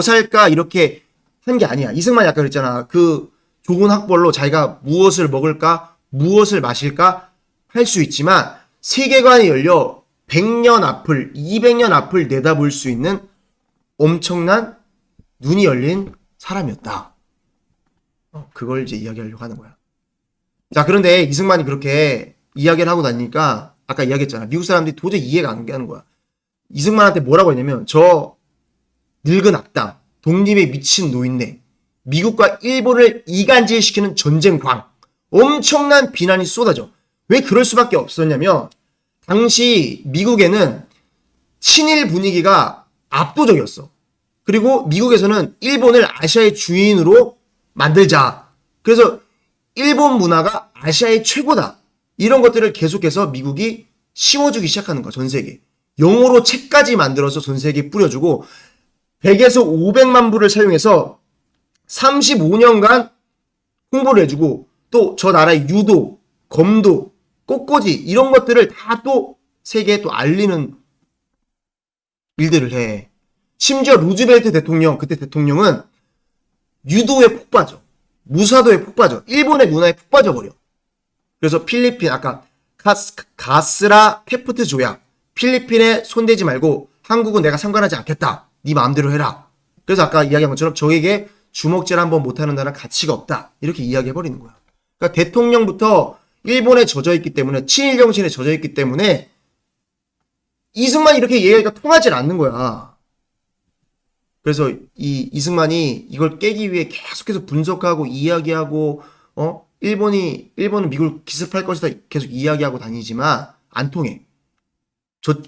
살까 이렇게 한 게 아니야. 이승만이 아까 그랬잖아. 그 좋은 학벌로 자기가 무엇을 먹을까, 무엇을 마실까 할 수 있지만 세계관이 열려 100년 앞을, 200년 앞을 내다볼 수 있는 엄청난 눈이 열린 사람이었다. 그걸 이제 이야기하려고 하는 거야. 자, 그런데 이승만이 그렇게 이야기를 하고 다니니까 아까 이야기했잖아. 미국 사람들이 도저히 이해가 안 가는 거야. 이승만한테 뭐라고 했냐면 저 늙은 악당, 독립에 미친 노인네, 미국과 일본을 이간질시키는 전쟁광, 엄청난 비난이 쏟아져. 왜 그럴 수밖에 없었냐면 당시 미국에는 친일 분위기가 압도적이었어. 그리고 미국에서는 일본을 아시아의 주인으로 만들자. 그래서 일본 문화가 아시아의 최고다. 이런 것들을 계속해서 미국이 심어주기 시작하는 거야. 전 세계. 영어로 책까지 만들어서 전 세계에 뿌려주고 100에서 500만 부를 사용해서 35년간 홍보를 해주고 또 저 나라의 유도, 검도, 꽃꽂이 이런 것들을 다 또 세계에 또 알리는 일들을 해. 심지어 루즈벨트 대통령, 그때 대통령은 유도에 푹 빠져. 무사도에 푹 빠져. 일본의 문화에 푹 빠져버려. 그래서 필리핀, 아까 가스라 테프트 조약. 필리핀에 손대지 말고 한국은 내가 상관하지 않겠다. 네 마음대로 해라. 그래서 아까 이야기한 것처럼 저에게 주먹질 한번 못하는 나라는 가치가 없다. 이렇게 이야기해버리는 거야. 그러니까 대통령부터 일본에 젖어있기 때문에 친일 정신에 젖어있기 때문에 이승만이 이렇게 얘기하니까 통하질 않는 거야. 그래서 이승만이 이걸 깨기 위해 계속해서 분석하고 이야기하고 일본은 미국을 기습할 것이다 계속 이야기하고 다니지만 안 통해.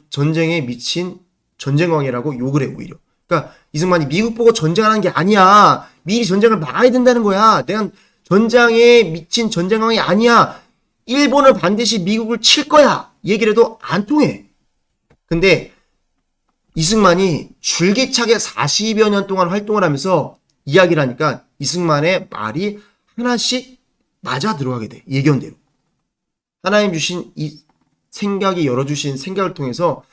전쟁에 미친 전쟁왕이라고 욕을 해 오히려. 그러니까 이승만이 미국 보고 전쟁하는 게 아니야. 미리 전쟁을 막아야 된다는 거야. 내가 전장에 미친 전쟁왕이 아니야. 일본은 반드시 미국을 칠 거야. 얘기를 해도 안 통해. 근데 이승만이 줄기차게 40여 년 동안 활동을 하면서 이야기를 하니까 이승만의 말이 하나씩 맞아 들어가게 돼. 예견대로. 하나님 주신 이 생각이 열어주신 생각을 통해서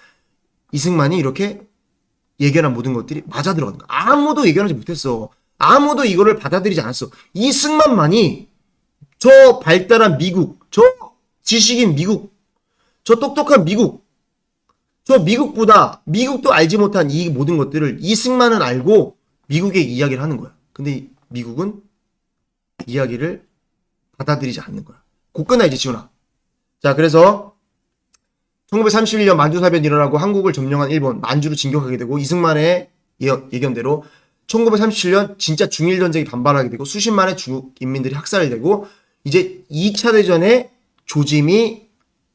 이승만이 이렇게 예견한 모든 것들이 맞아 들어가는 거야. 아무도 예견하지 못했어. 아무도 이거를 받아들이지 않았어. 이승만만이 저 발달한 미국, 저 지식인 미국, 저 똑똑한 미국, 저 미국보다 미국도 알지 못한 이 모든 것들을 이승만은 알고 미국에 이야기를 하는 거야. 근데 미국은 이야기를 받아들이지 않는 거야. 곧 끝나야지, 지훈아. 자, 그래서 1931년 만주사변이 일어나고 한국을 점령한 일본, 만주로 진격하게 되고 이승만의 예견대로 1937년 진짜 중일전쟁이 반발하게 되고 수십만의 중국 인민들이 학살되고 이제 2차 대전의 조짐이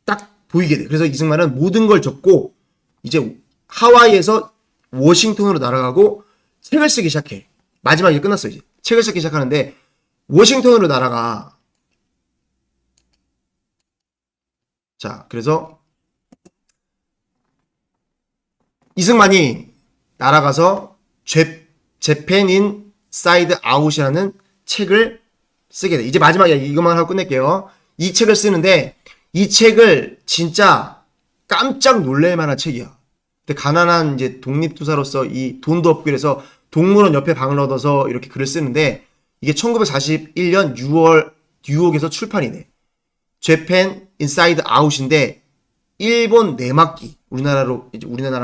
딱 보이게 돼. 그래서 이승만은 모든 걸 접고 이제 하와이에서 워싱턴으로 날아가고 책을 쓰기 시작해. 마지막에 끝났어 이제. 책을 쓰기 시작하는데 워싱턴으로 날아가. 자, 그래서 이승만이 날아가서 재팬 인 사이드 아웃이라는 책을 쓰게 돼. 이제 마지막이야. 이것만 하고 끝낼게요. 이 책을 쓰는데 이 책을 진짜 깜짝 놀랄 만한 책이야. 근데 가난한 이제 독립투사로서 이 돈도 없고 그래서 동물원 옆에 방을 얻어서 이렇게 글을 쓰는데 이게 1941년 6월 뉴욕에서 출판이 돼. 재팬 인사이드 아웃인데 일본 내막기, 우리나라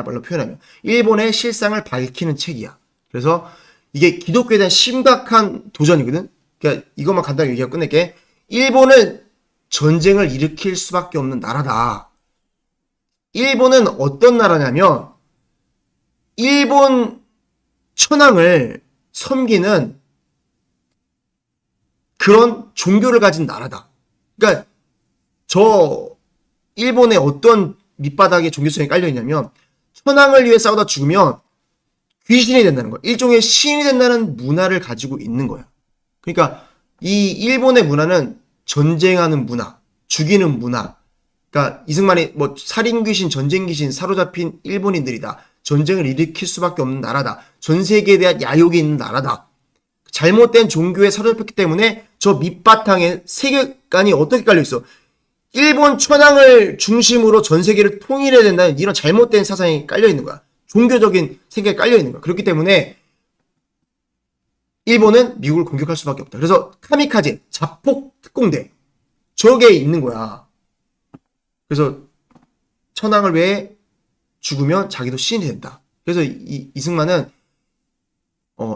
말로 표현하면 일본의 실상을 밝히는 책이야. 그래서 이게 기독교에 대한 심각한 도전이거든. 그러니까 이것만 간단히 얘기하고 끝낼게. 일본은 전쟁을 일으킬 수밖에 없는 나라다. 일본은 어떤 나라냐면 일본 천황을 섬기는 그런 종교를 가진 나라다. 그러니까 저 일본의 어떤 밑바닥에 종교성이 깔려있냐면 천황을 위해 싸우다 죽으면 귀신이 된다는 거야. 일종의 신이 된다는 문화를 가지고 있는 거야. 그러니까 이 일본의 문화는 전쟁하는 문화, 죽이는 문화. 그러니까 이승만이 뭐 살인 귀신, 전쟁 귀신 사로잡힌 일본인들이다. 전쟁을 일으킬 수밖에 없는 나라다. 전 세계에 대한 야욕이 있는 나라다. 잘못된 종교에 사로잡혔기 때문에 저 밑바탕에 세계관이 어떻게 깔려 있어? 일본 천황을 중심으로 전 세계를 통일해야 된다는 이런 잘못된 사상이 깔려 있는 거야. 종교적인 생각이 깔려 있는 거야. 그렇기 때문에 일본은 미국을 공격할 수밖에 없다. 그래서 카미카제, 자폭 특공대 저게 있는 거야. 그래서 천황을 위해 죽으면 자기도 신이 된다. 그래서 이승만은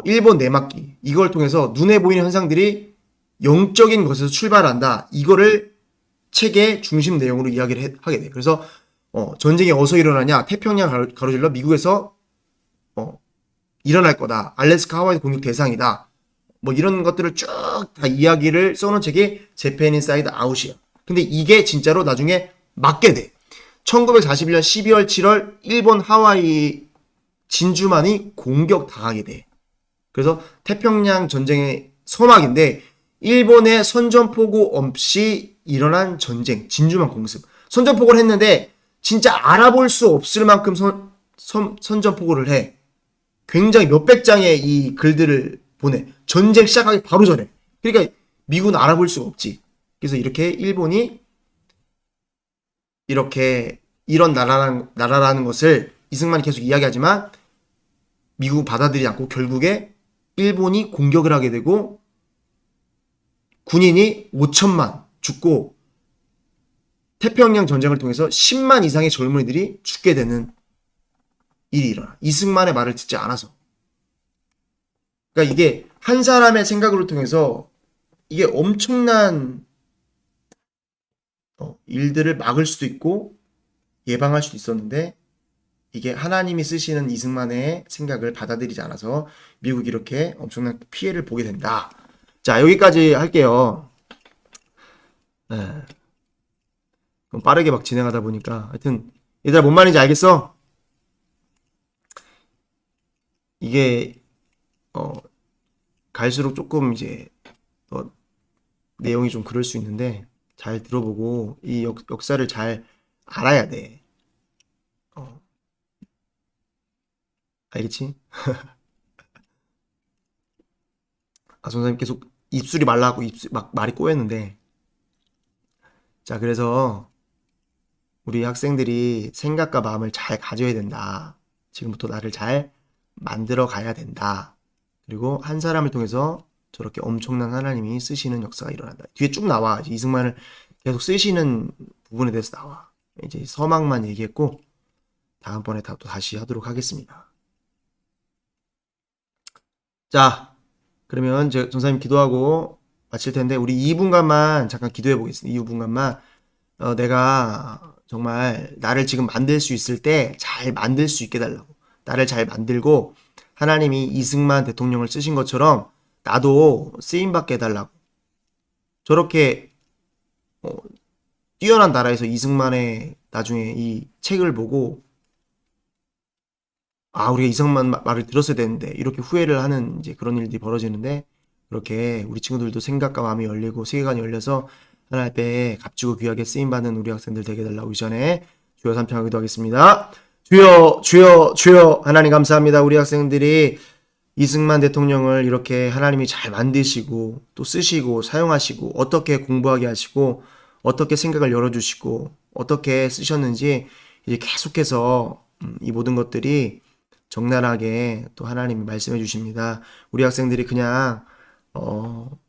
일본 내막기 이걸 통해서 눈에 보이는 현상들이 영적인 것에서 출발한다. 이거를 책의 중심 내용으로 이야기를 하게 돼. 그래서 전쟁이 어디서 일어나냐? 태평양 가로질러 미국에서 일어날 거다. 알래스카 하와이 공격 대상이다. 뭐 이런 것들을 쭉 다 이야기를 써놓은 책이 재팬 인사이드 아웃이야. 근데 이게 진짜로 나중에 맞게 돼. 1941년 12월 7월 일본 하와이 진주만이 공격당하게 돼. 그래서 태평양 전쟁의 서막인데 일본의 선전포고 없이 일어난 전쟁, 진주만 공습. 선전포고를 했는데 진짜 알아볼 수 없을 만큼 선전포고를 해. 굉장히 몇백 장의 이 글들을 보내. 전쟁 시작하기 바로 전에. 그러니까 미국은 알아볼 수가 없지. 그래서 이렇게 일본이 이렇게 이런 나라라는 것을 이승만이 계속 이야기하지만 미국은 받아들이지 않고 결국에 일본이 공격을 하게 되고 군인이 5천만 죽고 태평양 전쟁을 통해서 10만 이상의 젊은이들이 죽게 되는 일이 일어나. 이승만의 말을 듣지 않아서. 그러니까 이게 한 사람의 생각으로 통해서 이게 엄청난 일들을 막을 수도 있고 예방할 수도 있었는데 이게 하나님이 쓰시는 이승만의 생각을 받아들이지 않아서 미국이 이렇게 엄청난 피해를 보게 된다. 자, 여기까지 할게요. 네. 빠르게 막 진행하다 보니까 하여튼 얘들아, 뭔 말인지 알겠어? 이게 어 갈수록 조금 이제 어, 내용이 좀 그럴 수 있는데 잘 들어보고 이 역사를 잘 알아야 돼. 어, 알겠지? 아, 선생님 계속 입술이 말라고 입술 막 말이 꼬였는데, 자, 그래서 우리 학생들이 생각과 마음을 잘 가져야 된다. 지금부터 나를 잘 만들어 가야 된다. 그리고 한 사람을 통해서 저렇게 엄청난 하나님이 쓰시는 역사가 일어난다. 뒤에 쭉 나와. 이제 이승만을 계속 쓰시는 부분에 대해서 나와. 이제 서막만 얘기했고 다음번에 또 다시 하도록 하겠습니다. 자, 그러면 이제 전사님 기도하고 마칠 텐데 우리 2분간만 잠깐 기도해 보겠습니다. 2분간만 내가 정말 나를 지금 만들 수 있을 때 잘 만들 수 있게 달라고. 나를 잘 만들고 하나님이 이승만 대통령을 쓰신 것처럼 나도 쓰임받게 해달라고. 저렇게 어, 뛰어난 나라에서 이승만의 나중에 이 책을 보고 아, 우리가 이승만 말을 들었어야 되는데 이렇게 후회를 하는 이제 그런 일들이 벌어지는데 그렇게 우리 친구들도 생각과 마음이 열리고 세계관이 열려서 하나님 앞에 값지고 귀하게 쓰임받는 우리 학생들 되게 달라고 이전에 주여 삼창하기도 하겠습니다. 주여 주여 주여 하나님 감사합니다. 우리 학생들이 이승만 대통령을 이렇게 하나님이 잘 만드시고 또 쓰시고 사용하시고 어떻게 공부하게 하시고 어떻게 생각을 열어주시고 어떻게 쓰셨는지 이제 계속해서 이 모든 것들이 적나라하게 또 하나님이 말씀해 주십니다. 우리 학생들이 그냥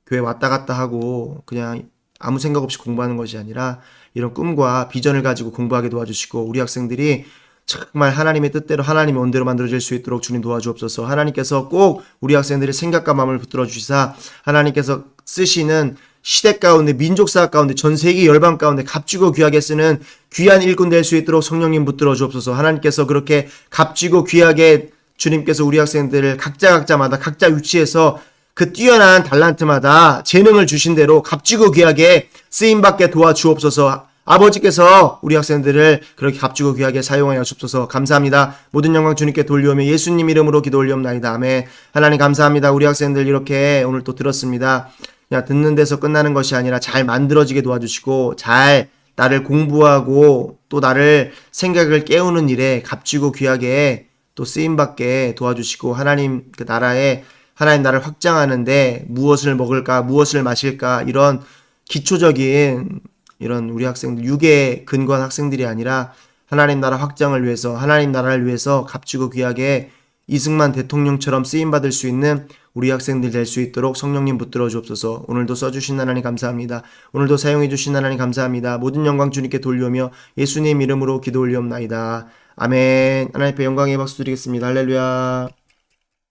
교회 왔다 갔다 하고 그냥 아무 생각 없이 공부하는 것이 아니라 이런 꿈과 비전을 가지고 공부하게 도와주시고 우리 학생들이 정말 하나님의 뜻대로 하나님의 원대로 만들어질 수 있도록 주님 도와주옵소서. 하나님께서 꼭 우리 학생들의 생각과 마음을 붙들어 주시사 하나님께서 쓰시는 시대 가운데 민족사 가운데 전 세계 열방 가운데 값지고 귀하게 쓰는 귀한 일꾼 될 수 있도록 성령님 붙들어 주옵소서. 하나님께서 그렇게 값지고 귀하게 주님께서 우리 학생들을 각자마다 각자 위치에서 그 뛰어난 달란트마다 재능을 주신 대로 값지고 귀하게 쓰임받게 도와주옵소서. 아버지께서 우리 학생들을 그렇게 값지고 귀하게 사용하여 주옵소서. 감사합니다. 모든 영광 주님께 돌려오며 예수님 이름으로 기도 올리옵나이다. 아멘. 하나님 감사합니다. 우리 학생들 이렇게 오늘 또 들었습니다. 그냥 듣는 데서 끝나는 것이 아니라 잘 만들어지게 도와주시고 잘 나를 공부하고 또 나를 생각을 깨우는 일에 값지고 귀하게 또 쓰임받게 도와주시고 하나님 그 나라에 하나님 나라를 확장하는데 무엇을 먹을까 무엇을 마실까 이런 기초적인 이런 우리 학생들 육에 근거한 학생들이 아니라 하나님 나라 확장을 위해서 하나님 나라를 위해서 값지고 귀하게 이승만 대통령처럼 쓰임받을 수 있는 우리 학생들 될 수 있도록 성령님 붙들어 주옵소서. 오늘도 써주신 하나님 감사합니다. 오늘도 사용해 주신 하나님 감사합니다. 모든 영광 주님께 돌려오며 예수님 이름으로 기도 올리옵나이다. 아멘. 하나님 앞에 영광의 박수 드리겠습니다. 할렐루야.